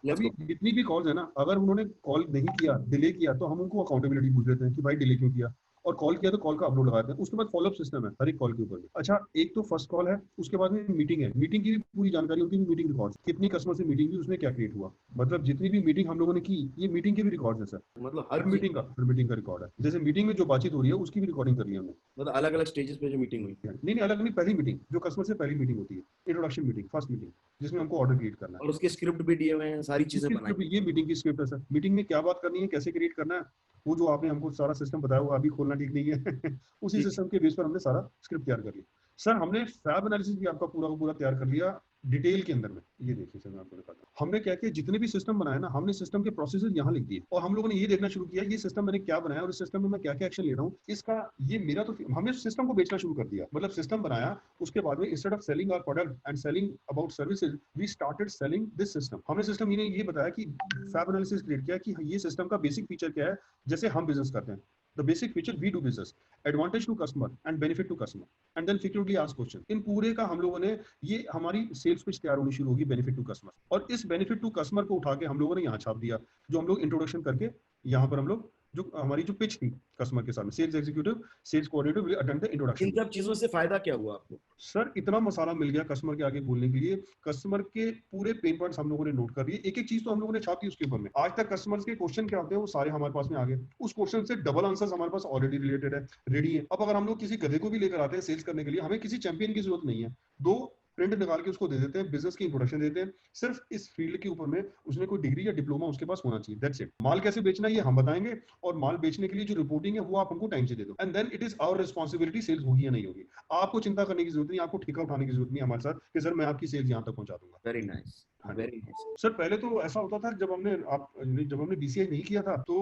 अभी जितनी भी कॉल्स है ना, अगर उन्होंने कॉल नहीं किया, डिले किया, तो हम उनको अकाउंटेबिलिटी पूछ देते हैं कि भाई डिले क्यों किया, और कॉल किया तो कॉल का अपलोड लगाते हैं। उसके बाद फॉलोअप सिस्टम है हर एक कॉल के ऊपर। अच्छा, एक तो फर्स्ट कॉल है, उसके बाद में मीटिंग है, मीटिंग की भी पूरी जानकारी होती है, मीटिंग रिकॉर्ड्स, कितनी कस्टमर से मीटिंग हुई, उसमें क्या क्रिएट हुआ, मतलब जितनी भी मीटिंग हम लोगों ने की, ये मीटिंग के भी रिकॉर्ड्स है सर। मतलब हर मीटिंग का रिकॉर्ड है। जैसे मीटिंग में जो बातचीत हो रही है, उसकी भी रिकॉर्डिंग कर ली हमने। मतलब अलग अलग स्टेजेस पे जो मीटिंग हुई। नहीं, अलग नहीं, पहली मीटिंग जो कस्टमर से पहली मीटिंग होती है, इंट्रोडक्शन मीटिंग, फर्स्ट मीटिंग, जिसमें हमको ऑर्डर क्रिएट करना है, और उसके स्क्रिप्ट भी दिए हुए हैं, सारी चीजें बनाई। ये मीटिंग की स्क्रिप्ट है सर। मीटिंग में क्या बात करनी है, कैसे क्रिएट करना है, वो जो आपने हमको सारा सिस्टम बताया, वो अभी खोलना ठीक नहीं है। उसी सिस्टम के बेस पर हमने सारा स्क्रिप्ट तैयार कर लिया सर। हमने फैब एनालिसिस भी आपका पूरा का पूरा तैयार कर लिया डिटेल के अंदर में। ये देखिए सर, मैं आपको दिखाता हूँ। हमने क्या किया, जितने भी सिस्टम बनाए ना, हमने सिस्टम के प्रोसेसेस यहाँ लिख दिए, और हम लोगों ने ये देखना शुरू किया ये सिस्टम मैंने क्या बनाया और इस सिस्टम में मैं क्या क्या एक्शन ले रहा हूँ, इसका ये मेरा, तो हमने सिस्टम को बेचना शुरू कर दिया। मतलब सिस्टम बनाया, उसके बाद में instead of selling our product and selling about services, we started selling this system. हमने सिस्टम ये बताया कि फैब एनालिसिस क्रिएट किया कि ये सिस्टम का बेसिक फीचर क्या है, जैसे हम बिजनेस करते हैं, the basic feature we do business, advantage to customer and benefit to customer, and then frequently asked question। इन पूरे का हम लोगों ने, ये हमारी सेल्स पिच तैयार होनी शुरू होगी बेनिफिट टू कस्टमर, और इस बेनिफिट टू कस्टमर को उठा के हम लोगों ने यहाँ छाप दिया, जो हम लोग इंट्रोडक्शन करके यहाँ पर हम लोग जो हमारी जो पिच थी कस्टमर के सामने, sales executive, sales coordinator will attend the introduction. इन सब चीजों से फायदा क्या हुआ आपको? सर, इतना मसाला मिल गया कस्टमर के आगे बोलने के लिए, कस्टमर के पूरे पेन पॉइंट्स हम लोगों ने नोट कर लिए, एक एक चीज तो हम लोगों ने छापी उसके ऊपर में। आज तक कस्टमर्स के क्वेश्चन क्या होते हैं, वो सारे हमारे पास में आ गए, उस क्वेश्चन से डबल आंसर्स हमारे पास ऑलरेडी रिलेटेड है, रेडी है। अब अगर हम लोग किसी गधे को भी लेकर आते हैं सेल्स करने के लिए, हमें किसी चैंपियन की जरूरत नहीं है। 2 प्रिंट निकाल के उसको दे देते हैं, बिजनेस की इंट्रोडक्शन देते हैं। सिर्फ इस फील्ड के ऊपर में उसने कोई डिग्री या डिप्लोमा उसके पास होना चाहिए, दैट्स इट। माल कैसे बेचना है ये हम बताएंगे, और माल बेचने के लिए जो रिपोर्टिंग है वो आप हमको टाइम से दे दो, and then it is our responsibility sales होगी या नहीं होगी। आपको चिंता करने की जरूरत नहीं, आपको ठेका उठाने की जरूरत नहीं हमारे साथ कि सर मैं आपकी सेल्स यहाँ तक पहुंचा दूंगा। वेरी नाइस, हाँ। Very nice. सर पहले तो ऐसा होता था जब हमने बीसीआई नहीं किया था तो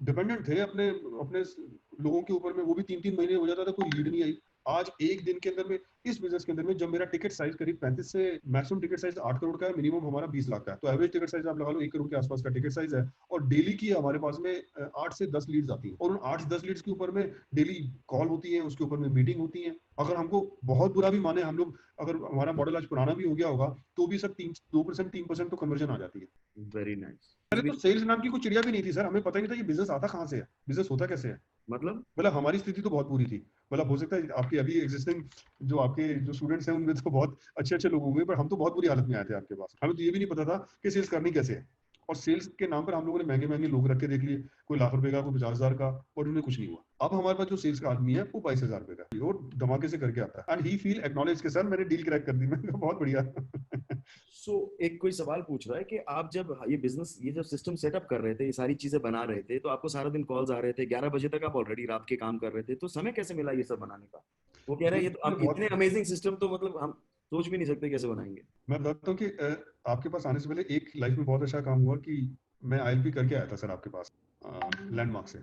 डिपेंडेंट थे अपने अपने लोगों के ऊपर में, वो भी 3-3 महीने हो जाता था, कोई लीड नहीं आई। आज एक दिन के अंदर में इस बिजनेस के अंदर में जब मेरा टिकट साइज करीब 35 से मैक्सिमम टिकट साइज 8 करोड़ का है, मिनिमम हमारा 20 लाख का है, तो एवरेज टिकट साइज आप लगा लो 1 करोड़ के आसपास का टिकट साइज है, और डेली की हमारे पास में 8 से 10 लीड्स आती है, और उन 8 से 10 लीड्स के ऊपर में डेली कॉल होती है, उसके ऊपर में मीटिंग होती है। अगर हमको बहुत बुरा भी माने हम लोग, अगर हमारा मॉडल आज पुराना भी हो गया होगा तो भी सर 2% 3% तो कन्वर्जन आ जाती है। Very nice. पहले तो सेल्स नाम की कोई चिड़िया भी नहीं थी सर, हमें पता ही नहीं था ये बिजनेस आता कहाँ से है, बिजनेस होता कैसे है। मतलब हमारी स्थिति तो बहुत बुरी थी, मतलब हो सकता है आपकी अभी एग्जिस्टिंग जो आपके जो स्टूडेंट्स हैं उनमें तो बहुत अच्छे लोग होंगे, पर हम तो बहुत बुरी हालत में आए थे आपके पास। हमें तो ये भी नहीं पता था कि सेल्स करनी कैसे है, और सेल्स के नाम पर हम लोगों ने महंगे महंगे लोग रख के देख लिए, कोई लाख रुपए का, कोई 50,000 का, और उन्हें कुछ नहीं हुआ। अब हमारे पास जो सेल्स का आदमी है वो 22,000 रुपए का और धमाके से करके आता है, एंड ही फील एक्नॉलेज के सर मैंने डील क्रैक कर दी। मैंने कहा बहुत बढ़िया। सो एक कोई सवाल पूछ रहा है कि आप जब ये बिजनेस, ये जब सिस्टम सेटअप कर रहे थे, ये सारी चीजें बना रहे थे, तो आपको सारा दिन कॉल्स आ रहे थे, 11 बजे तक आप ऑलरेडी रात के काम कर रहे थे, तो समय कैसे मिला ये सब बनाने का? वो कह रहे हैं ये तो आप इतने अमेजिंग सिस्टम तो मतलब हम सोच भी नहीं सकते कैसे बनाएंगे। मैं बताता हूँ कि आपके पास आने से पहले एक लाइफ में बहुत अच्छा काम हुआ कि मैं ILP करके आया था सर आपके पास लैंडमार्क से।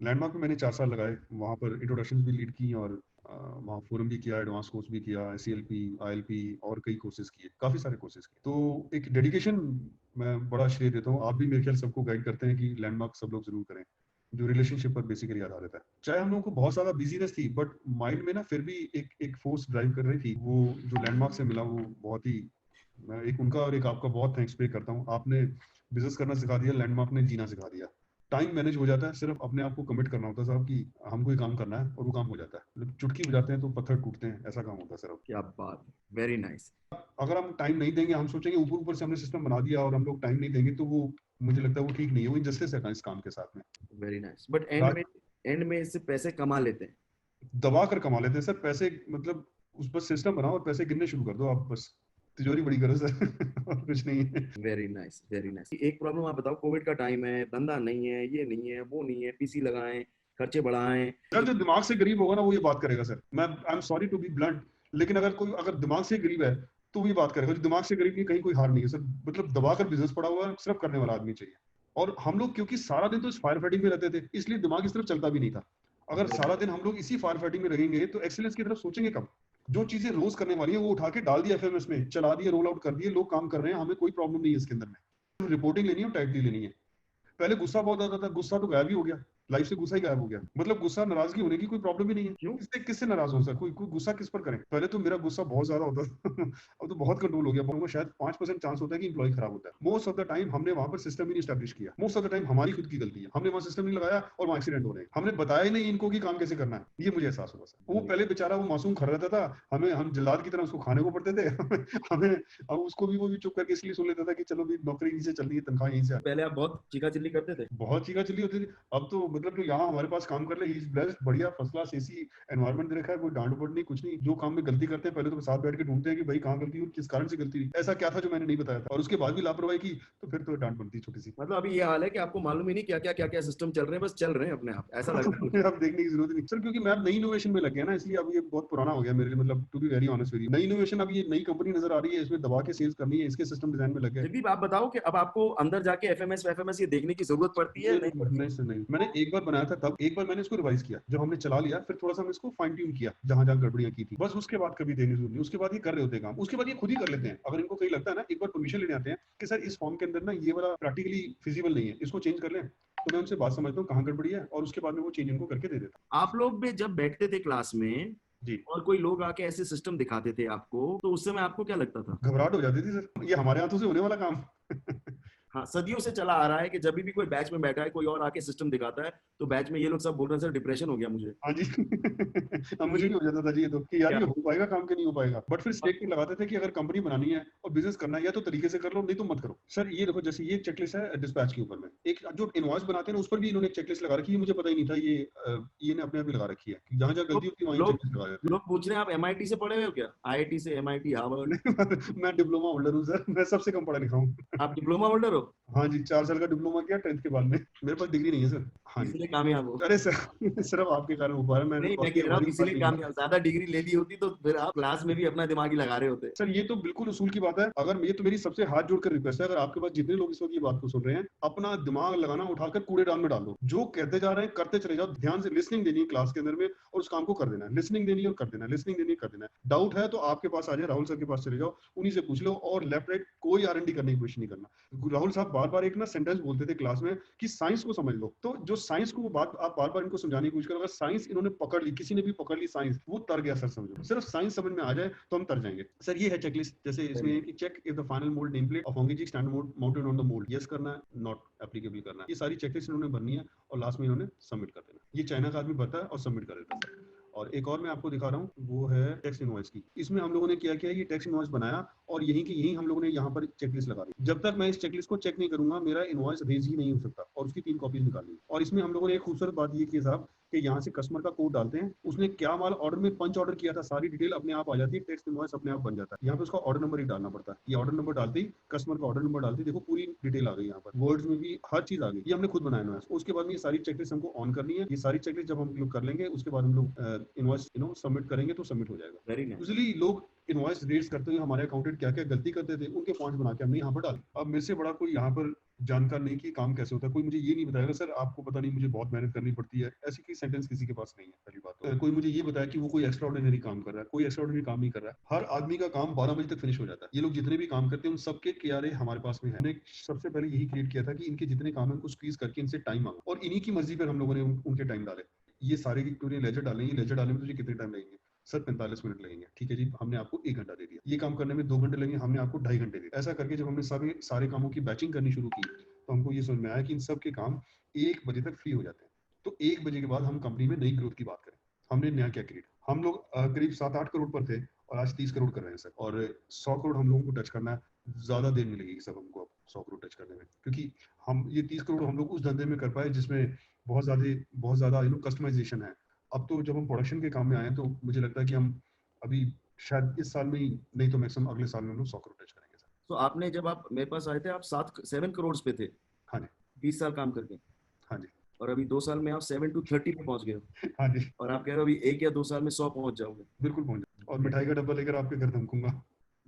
लैंडमार्क में मैंने 4 साल लगाए, वहाँ पर इंट्रोडक्शन भी लीड की, और वहाँ फोरम भी किया, एडवांस कोर्स भी किया, SCLP ILP और कई कोर्सेज किए, काफी सारे कोर्सेज किए। तो एक डेडिकेशन मैं बड़ा श्रेय देता हूँ, आप भी मेरे ख्याल सबको गाइड करते हैं कि लैंडमार्क सब लोग जरूर करें, जो रिलेशनशिप पर बेसिकली आधारित है। चाहे हम लोगों को बहुत ज्यादा बिजीनेस थी, बट माइंड में ना फिर भी एक फोर्स ड्राइव कर रही थी, वो जो लैंडमार्क से मिला वो बहुत ही, मैं एक उनका और एक आपका बहुत थैंक्स पे करता हूँ। आपने बिजनेस करना सिखा दिया, लैंडमार्क ने जीना सिखा दिया। टाइम मैनेज हो जाता है, सिर्फ अपने आप को कमिट करना होता है साहब कि हमको ये काम करना है, और वो काम हो जाता है। मतलब चुटकी बजाते हैं तो पत्थर टूटते हैं, ऐसा काम होता है सर। क्या बात, वेरी नाइस। अगर हम टाइम नहीं देंगे, हम सोचेंगे ऊपर ऊपर से हमने सिस्टम बना दिया और हम लोग टाइम नहीं देंगे, तो वो मुझे लगता है वो ठीक नहीं है, वो इनजस्टिस है इस काम के साथ में। Very nice. बट एंड में इससे पैसे कमा लेते हैं, दबा कर कमा लेते हैं सर पैसे, मतलब उस पर सिस्टम बनाओ और पैसे गिनने शुरू कर दो, आप बस तिजोरी बड़ी करो सर। और कुछ नहीं है। Very nice, very nice. एक प्रॉब्लम आप बताओ, कोविड का टाइम है, धंधा नहीं है, ये नहीं है, वो नहीं है, PC लगाएं, खर्चे बढ़ाएं। सर जो दिमाग से गरीब होगा ना वो ये बात करेगा सर, मैं I am sorry to be blunt, लेकिन अगर दिमाग से गरीब है तो वो ये बात करेगा। जो दिमाग से गरीब नहीं, कहीं कोई हार नहीं है सर, मतलब दबाकर बिजनेस पड़ा हुआ है, सिर्फ करने वाला आदमी चाहिए। और हम लोग क्योंकि सारा दिन तो इस फायर फाइटिंग में रहते थे, इसलिए दिमाग इस तरफ चलता भी नहीं था। अगर सारा दिन हम लोग इसी फायर फाइटिंग में रहेंगे तो एक्सीलेंस की तरफ सोचेंगे कब? जो चीजें रोज करने वाली है वो उठा के डाल दिया FMS में, चला दिया, रोल आउट कर दिए, लोग काम कर रहे हैं, हमें कोई प्रॉब्लम नहीं है इसके अंदर में। रिपोर्टिंग लेनी है, टाइटली लेनी है। पहले गुस्सा बहुत आता था, गुस्सा तो गायब ही हो गया, लाइफ से गुस्सा ही गायब हो गया। मतलब गुस्सा, नाराजगी होने की कोई प्रॉब्लम ही नहीं है। क्यों? किससे नाराज हो सर? कोई गुस्सा किस पर करें? पहले तो मेरा गुस्सा बहुत ज्यादा होता था। अब तो बहुत कंट्रोल हो गया। शायद 5% चांस होता है कि इंप्लॉय खराब होता है। मोस्ट ऑफ द टाइम हमने वहां पर सिस्टम ही नहीं स्टैब्लिश किया। मोस्ट ऑफ द टाइम हमारी खुद की गलती है, हमने वहां सिस्टम नहीं लगाया और वहां एक्सीडेंट हो रहे हैं। हमने बताया ही नहीं इनको कि काम कैसे करना है। ये मुझे एहसास हुआ सर। वो पहले बेचारा वो मासूम खड़ा रहता था, हम जल्लाद की तरह उसको खाने को पड़ते थे। हमें अब उसको भी वो भी चुप करके इसलिए सुन लेता था कि चलो भी नौकरी यहीं से चल रही है, तनख्वाह यहीं से। पहले आप बहुत चीका चिल्ली करते थे, बहुत चीका चिल्ली होती थी। अब तो मतलब जो यहाँ हमारे पास काम कर ले, ही इज ब्लेस्ड, बढ़िया फर्स्ट क्लास AC एनवायरनमेंट दे रखा है, कोई डांट पड़ नहीं, कुछ नहीं। जो काम में गलती करते हैं पहले तो साथ बैठ के ढूंढते हैं कि भाई कहाँ गलती हुई, किस कारण से गलती हुई, ऐसा क्या था जो मैंने नहीं बताया था, और उसके बाद भी लापरवाही की तो फिर तो डांट बनती छोटी सी। मतलब अभी ये हाल है कि आपको मालूम ही नहीं क्या सिस्टम चल रहे हैं, बस चल रहे हैं अपने आप, ऐसा लग रहा है। अब देखने की जरूरत नहीं सर, क्योंकि मैं अब नई इनोवेशन में लग गया ना, इसलिए अब ये बहुत पुराना हो गया मेरे लिए। मतलब to be very honest with you, नई इनोवेशन, अब ये नई कंपनी नजर आ रही है, इसमें दबा के सेल्स करनी है, इसके सिस्टम डिजाइन में लग गए। जगदीप आप बताओ कि अब आपको अंदर जाके FMS ये देखने की जरूरत पड़ती है? नहीं सर, नहीं। मैंने एक बार बनाया था, तब एक बार मैंने इसको रिवाइज किया, जब हमने चला लिया, फिर थोड़ा सा हमने इसको फाइन ट्यून किया जहां जहां गड़बड़ियां की थी, बस उसके बाद कभी देने जरूरत नहीं। उसके बाद ये कर रहे होते काम, उसके बाद ये खुद ही कर लेते हैं। अगर इनको कहीं लगता है ना, एक बार परमिशन लेने आते हैं कि सर इस फॉर्म के अंदर ना ये वाला प्रैक्टिकली फिजिबल नहीं है, इसको चेंज कर लें, तो मैं उनसे बात समझता हूँ कहाँ गड़बड़ी है, और उसके बाद में वो चेंज इनको करके दे देता। आप लोग भी जब बैठते थे क्लास में जी, और कोई लोग आके ऐसे सिस्टम दिखाते थे आपको, तो उस समय आपको क्या लगता था? घबराहट हो जाती थी सर, ये हमारे हाथों से होने वाला काम। हाँ, सदियों से चला आ रहा है कि जब भी कोई बैच में बैठा है, कोई और आके सिस्टम दिखाता है, तो बैच में ये लोग सब बोल रहे हैं सर डिप्रेशन हो गया मुझे। हाँ जी अब मुझे ये भी हो जाता था जी ये तो कि यार क्या ये हो पाएगा काम के नहीं हो पाएगा, बट फिर स्टेटमेंट लगाते थे कि अगर कंपनी बनानी है और बिजनेस करना है या तो तरीके से कर लो नहीं तो मत करो। सर ये देखो जैसे ये चेकलिस्ट है डिस्पैच के ऊपर में, एक जो इनवॉइस बनाते हैं ना उस पर भी इन्होंने एक चेकलिस्ट लगा रखी है, मुझे पता ही नहीं था ये ने अपने आप ही लगा रखी है कि जहां जहां गलती होती है वहीं लोग चेकलिस्ट लगा देते लोग पूछ रहे हैं आप MIT से पढ़े हुए हो क्या? IIT से, MIT, हार्वर्ड? हैं मैं डिप्लोमा होल्डर हूँ सर, मैं सबसे कम पढ़ा लिखा हूँ। आप डिप्लोमा होल्डर हो, हाँ जी 4 साल का डिप्लोमा किया 10th के बाद में, मेरे पास डिग्री नहीं है सर। हाँ जी इसलिए कामयाब हो। अरे सर सिर्फ आपके कारण हो पा रहा है, मैंने नहीं, मैं कह रहा हूँ इसीलिए कामयाब, ज्यादा डिग्री ले ली होती तो फिर आप क्लास में भी अपना दिमाग ही लगा रहे होते। सर ये तो बिल्कुल उसूल की बात है। अगर ये तो मेरी सबसे हाथ जोड़कर रिक्वेस्ट है, अगर आपके पास जितने लोग इस वक्त ये बात को सुन रहे हैं, अपना दिमाग लगाना उठाकर कूड़ेदान में डाल दो, जो कहते जा रहे हैं करते चले जाओ, ध्यान से लिसनिंग देनी है क्लास के अंदर में और उस काम को कर देना है, लिसनिंग देनी है और कर देना है, लिसनिंग देनी है कर देना है। डाउट है तो आपके पास आ जाए, राहुल सर के पास चले जाओ, उन्हीं से पूछ लो, और लेफ्ट राइट कोई R&D करने की कोशिश नहीं करना। राहुल साहब बार बार एक ना सेंटेंस बोलते थे क्लास में कि साइंस को समझ लो, तो जो साइंस को बात आप बार बार इनको समझाने की कोशिश करो, अगर साइंस इन्होंने पकड़ ली, किसी ने भी पकड़ ली साइंस, वो तर गया सर, समझो सिर्फ साइंस समझ में आ जाए तो हम तर जाएंगे। सर ये है चेकलिस्ट, जैसे इसमें कि check if the final mould name plate of होंगी stand mounted on the mould, yes करना है, नॉट एप्लीकेबल करना है, ये सारी चेकलिस्ट इन्होंने भरनी है और लास्ट में इन्होंने सबमिट कर देना। ये चाइना का आदमी भरता है और सबमिट कर देता है। और एक और मैं आपको दिखा रहा हूँ, वो है टैक्स इनवॉइस की। इसमें हम लोगों ने क्या किया, ये टैक्स इनवॉइस बनाया और यही हम लोगों ने यहाँ पर चेकलिस्ट लगा दी। जब तक मैं इस चेकलिस्ट को चेक नहीं करूंगा मेरा इनवॉइस रेज ही नहीं हो सकता, और उसकी 3 कॉपीज निकालनी। और इसमें हम लोगों ने एक खूबसूरत बात ये की साहब कि यहाँ से कस्टमर का कोड डालते हैं, उसने क्या माल ऑर्डर में पंच ऑर्डर किया था, सारी डिटेल अपने आप आ जाती है, टेक्स्ट इनवॉइस अपने आप बन जाता है। यहाँ पे उसका ऑर्डर नंबर ही डालना पड़ता है, ये ऑर्डर नंबर डालते ही कस्टमर का ऑर्डर नंबर डालते ही देखो पूरी डिटेल आ गई, यहाँ पर वर्ड्स में भी हर चीज आ गई, ये हमने खुद बनाया इनवॉइस। उसके बाद में ये सारी चेकलिस्ट हमको ऑन करनी है, ये सारी चेकलिस्ट जब हम लोग कर लेंगे उसके बाद हम लोग इनवॉइस सबमिट करेंगे तो सबमिट हो जाएगा। Very nice. यूजुअली लोग इनवॉइस रेट्स करते हुए हमारे अकाउंटेंट क्या क्या गलती करते थे उनके पॉइंट्स बना के हमने यहाँ पर डाल। अब मेरे से बड़ा कोई यहाँ पर जानकार नहीं कि काम कैसे होता है, कोई मुझे ये नहीं बताएगा सर आपको पता नहीं मुझे बहुत मेहनत करनी पड़ती है, ऐसी कोई सेंटेंस किसी के पास नहीं है। पहली बात तो कोई मुझे ये बताया कि वो कोई एक्स्ट्राऑर्डिनरी काम कर रहा है, कोई एक्स्ट्राऑर्डिनरी काम नहीं कर रहा है। हर आदमी का काम 12 बजे तक फिनिश हो जाता है। ये लोग जितने भी काम करते हैं उन सबके KRA हमारे पास में है। हमने सबसे पहले यही क्रिएट किया था कि इनके जितने काम है उनको स्क्वीज करके इनसे टाइम मांगा और इन्हीं की मर्जी पर हम लोगों ने उनके टाइम डाले। ये सारे की पूरी लेजर डालेंगे, लेजर डालने में तुझे कितने टाइम लगेंगे सर 45 मिनट लगेंगे, ठीक है जी, हमने आपको 1 घंटा दे दिया। ये काम करने में 2 घंटे लगेंगे, हमने आपको 2.5 घंटे दिए। ऐसा करके जब हमने सारे कामों की बैचिंग करनी शुरू की तो हमको ये समझ में आया कि इन सब के काम 1 बजे तक फ्री हो जाते हैं। तो 1 बजे के बाद हम कंपनी में नई ग्रोथ की बात करें, हमने नया क्या क्रिएट, हम लोग करीब 7-8 करोड़ पर थे और आज 30 करोड़ कर रहे हैं सर, और 100 करोड़ हम लोगों को टच करना है, ज्यादा देर मिलेगी सब हमको अब 100 करोड़ टच करने में, क्योंकि हम ये 30 करोड़ हम लोग उस धंधे में कर पाए जिसमें बहुत ज्यादा कस्टमाइजेशन है। अब तो जब हम प्रोडक्शन के काम में आए तो मुझे लगता है कि हम अभी शायद इस साल में ही नहीं तो मैक्सिमम अगले साल में हम लोग 100 करोड़ टच करेंगे सर। तो आपने जब आप मेरे पास आए थे आप 7 करोड़ पे थे। हाँ जी। 20 साल काम करके। हाँ जी। और अभी 2 साल में आप 7 to 30 पे पहुंच गए हो। हाँ जी। और आप कह रहे हो अभी 1 या 2 साल में 100 पहुंच जाओगे। बिल्कुल पहुंच जाओगे और मिठाई का डब्बा लेकर आपके घर धमकूंगा।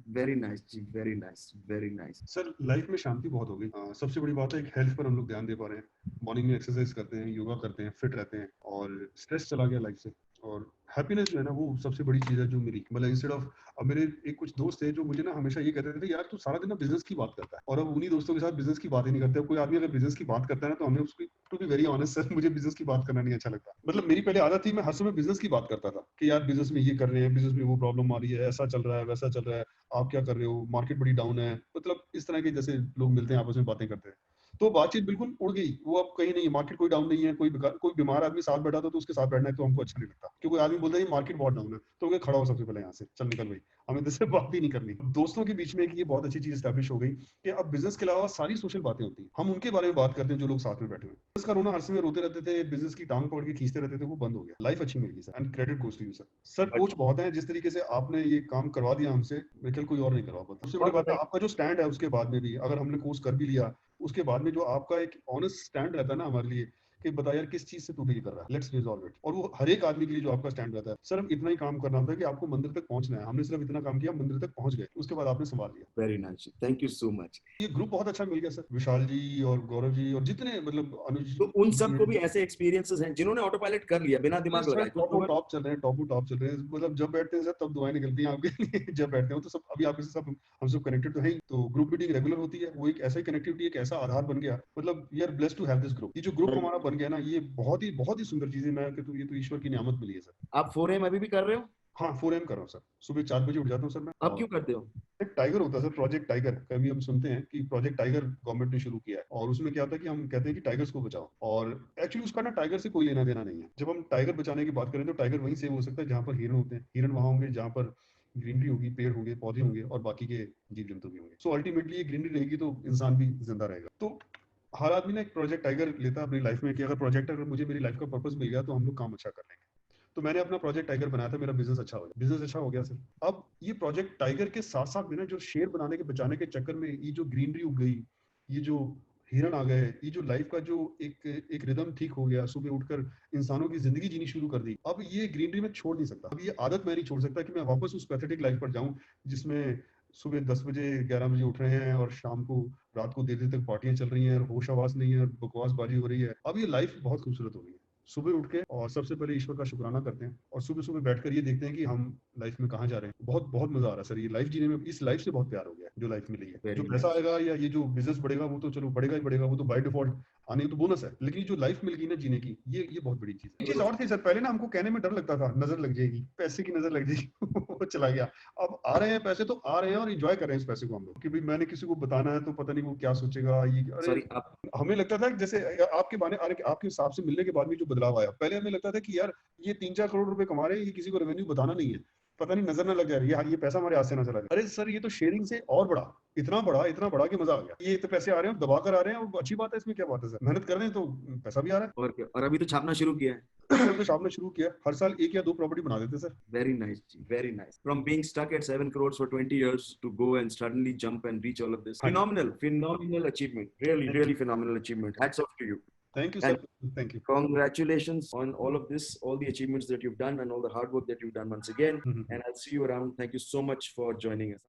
Very nice ji, very nice, very nice. Sir life में शांति बहुत हो गई। सबसे बड़ी बात है एक हेल्थ पर हम लोग ध्यान दे पा रहे हैं, मॉर्निंग में एक्सरसाइज करते हैं, योगा करते हैं, फिट रहते हैं और स्ट्रेस चला गया लाइफ से, और हैप्पीनेस जो है ना वो सबसे बड़ी चीज है जो मेरी, मतलब इंस्टेड ऑफ, अब मेरे एक कुछ दोस्त थे जो मुझे ना हमेशा ये कहते थे यार तू सारा दिन ना बिजनेस की बात करता है, और अब उन्हीं दोस्तों के साथ बिजनेस की बात ही नहीं करते। कोई आदमी अगर बिजनेस की बात करता है ना तो हमें उसकी, to be very honest sir, मुझे बिजनेस की बात करना नहीं अच्छा लगता। मतलब मेरी पहले आदत थी मैं हर समय बिजनेस की बात करता था कि यार बिजनेस में ये कर रहे हैं, बिजनेस में वो प्रॉब्लम आ रही है, ऐसा चल रहा है, वैसा चल रहा है, आप क्या कर रहे हो, मार्केट बड़ी डाउन है, मतलब इस तरह के जैसे लोग मिलते हैं आपस में बातें करते हैं, तो बातचीत बिल्कुल उड़ गई। वो अब कहीं नहीं, मार्केट कोई डाउन नहीं है, कोई बीमार आदमी साथ बैठा था तो उसके साथ बैठना है तो हमको अच्छा नहीं लगता, क्योंकि आदमी बोलता है मार्केट बहुत डाउन है तो वो खड़ा हो सबसे पहले यहाँ से, चल निकल भाई, हमें तो सिर्फ बात ही नहीं करनी। दोस्तों के बीच में एक ये बहुत अच्छी चीज एस्टैब्लिश हो गई कि अब बिजनेस के अलावा सारी सोशल बातें होती हैं, हम उनके बारे में बात करते हैं जो लोग साथ में बैठे हुए हैं। बिजनेस का रोना हर समय रोते रहते थे, बिजनेस की टांग पकड़ के खींचते रहते थे, वो बंद हो गया, लाइफ अच्छी मिल गई sir, and credit goes to you sir. Sir coach बहुत है, जिस तरीके से आपने ये काम करवा दिया हमसे, मेरे ख्याल कोई और नहीं करवा पाता। सबसे बड़ी बात है आपका जो स्टैंड है, उसके बाद में भी अगर हमने कोर्स कर भी लिया उसके बाद में जो आपका एक ऑनेस्ट स्टैंड रहता है ना हमारे लिए कि बता यार किस चीज से तू डील कर रहा है, लेट्स रिजॉल्व इट, और वो हर एक आदमी के लिए जो आपका स्टैंड रहता है, सिर्फ इतना ही काम करना होता है कि आपको मंदिर तक पहुंचना है, हमने सिर्फ इतना काम किया, मंदिर तक पहुंच गए, उसके बाद आपने संभाल लिया। Very nice, thank you so much. ये ग्रुप बहुत अच्छा मिल गया सर, विशाल जी और गौरव जी और जितने मतलब अनुज, तो उन सबको भी ऐसे एक्सपीरियंसेस हैं जिन्होंने ऑटो पायलट कर लिया बिना दिमाग लगाए। टॉप चल रहे हैं, टॉप चल रहे हैं, मतलब जब बैठते हैं सर तब दुआएं निकलती हैं आपके लिए जब बैठते हैं तो सब, अभी आपके सब हम सब कनेक्टेड तो हैं, तो ग्रुप मीटिंग रेगुलर होती है, वो एक ऐसा ही कनेक्टिविटी, एक ऐसा आधार बन गया, मतलब we are blessed to have this group. ये जो ग्रुप हमारा बन गया ना, ये बहुत ही सुंदर चीज है, मैं कहता हूं ये तो ईश्वर की नियामत मिली है सर। आप 4AM अभी भी कर रहे हो? हाँ 4 AM कर रहा हूँ सर, सुबह 4 बजे उठ जाता हूँ सर मैं। आप क्यों करते हो? एक टाइगर होता है सर, प्रोजेक्ट टाइगर, कभी हम सुनते हैं कि प्रोजेक्ट टाइगर गवर्नमेंट ने शुरू किया है, और उसमें क्या होता है कि हम कहते हैं कि टाइगर्स को बचाओ, और एक्चुअली उसका ना टाइगर से कोई लेना देना नहीं है। जब हम टाइगर बचाने की बात करें तो टाइगर वहीं सेव हो सकता है जहाँ पर हिरन होते हैं, हिरन वहां होंगे जहाँ पर ग्रीनरी होगी, पेड़ होंगे, पौधे होंगे, और बाकी के जीव जंतु भी होंगे। सो अल्टीमेटली ये ग्रीनरी रहेगी तो इंसान भी जिंदा रहेगा। तो हर आदमी ना एक प्रोजेक्ट टाइगर लेता है अपनी लाइफ में कि अगर प्रोजेक्ट, अगर मुझे मेरी लाइफ का पर्पस मिल गया तो हम लोग काम अच्छा कर लेंगे। तो मैंने अपना प्रोजेक्ट टाइगर बनाया था, मेरा बिजनेस अच्छा हो गया, बिजनेस अच्छा हो गया सर। अब ये प्रोजेक्ट टाइगर के साथ साथ में ना जो शेर बनाने के बचाने के चक्कर में ये जो ग्रीनरी उग गई, ये जो हिरन आ गए, ये जो लाइफ का जो एक रिदम ठीक हो गया, सुबह उठकर इंसानों की जिंदगी जीनी शुरू कर दी। अब ये ग्रीनरी में छोड़ नहीं सकता, अब ये आदत मैं नहीं छोड़ सकता कि मैं वापस उस पैथेटिक लाइफ पर जाऊं जिसमें सुबह 10 बजे 11 बजे उठ रहे हैं और शाम को रात को देर देर तक पार्टियां चल रही हैं और होश आवास नहीं है और बकवासबाजी हो रही है। अब ये लाइफ बहुत खूबसूरत हो गई है। सुबह उठ के और सबसे पहले ईश्वर का शुक्राना करते हैं और सुबह सुबह बैठकर ये देखते हैं कि हम लाइफ में कहाँ जा रहे हैं। बहुत बहुत मजा आ रहा है सर, ये लाइफ जीने में, इस लाइफ से बहुत प्यार हो गया है जो लाइफ मिली है। Very जो पैसा nice. आएगा या ये जो बिजनेस बढ़ेगा वो तो चलो बढ़ेगा ही बढ़ेगा, वो तो बाय डिफॉल्ट आने की तो बोनस है, लेकिन ये जो लाइफ मिल गई ना जीने की, ये बहुत बड़ी चीज है। एक चीज और थी सर, पहले ना हमको कहने में डर लगता था नजर लग जाएगी, पैसे की नजर लग जाएगी वो चला गया। अब आ रहे हैं पैसे तो आ रहे हैं और एंजॉय कर रहे हैं इस पैसे को हम लोग, कि भाई मैंने किसी को बताना है तो पता नहीं वो क्या सोचेगा। ये अरे सॉरी, आप हमें लगता था कि जैसे आपके बारे आपके हिसाब से मिलने के बाद भी जो बदलाव आया, पहले हमें लगता था कि यार ये 3-4 करोड़ रुपए कमा रहे हैं, ये किसी को रेवेन्यू बताना नहीं है, पता नहीं नजर ना लग जाए, ये पैसा हमारे हाथ से ना चला जाए। अरे सर ये तो शेयरिंग से और बड़ा, इतना बड़ा कि मजा आ गया। ये तो पैसे आ रहे हैं, दबा कर आ रहे हैं, और अच्छी बात है, इसमें क्या बात है सर, मेहनत कर रहे हैं तो पैसा भी आ रहा और क्या, और अभी तो छापना शुरू किया है। है। तो आपने शुरू किया, हर साल 1 या 2 प्रॉपर्टी बना देते सर। Very nice, जी, very nice. From being stuck at 7 crores for 20 years to go and suddenly jump and reach all of this. हाँ जी। Phenomenal achievement. Really phenomenal achievement. Hats off to you. Thank you And sir, thank you. congratulations on all of this, all the achievements that you've done and all the hard work that you've done once again. Hmm. And I'll see you around. Thank you so much for joining us.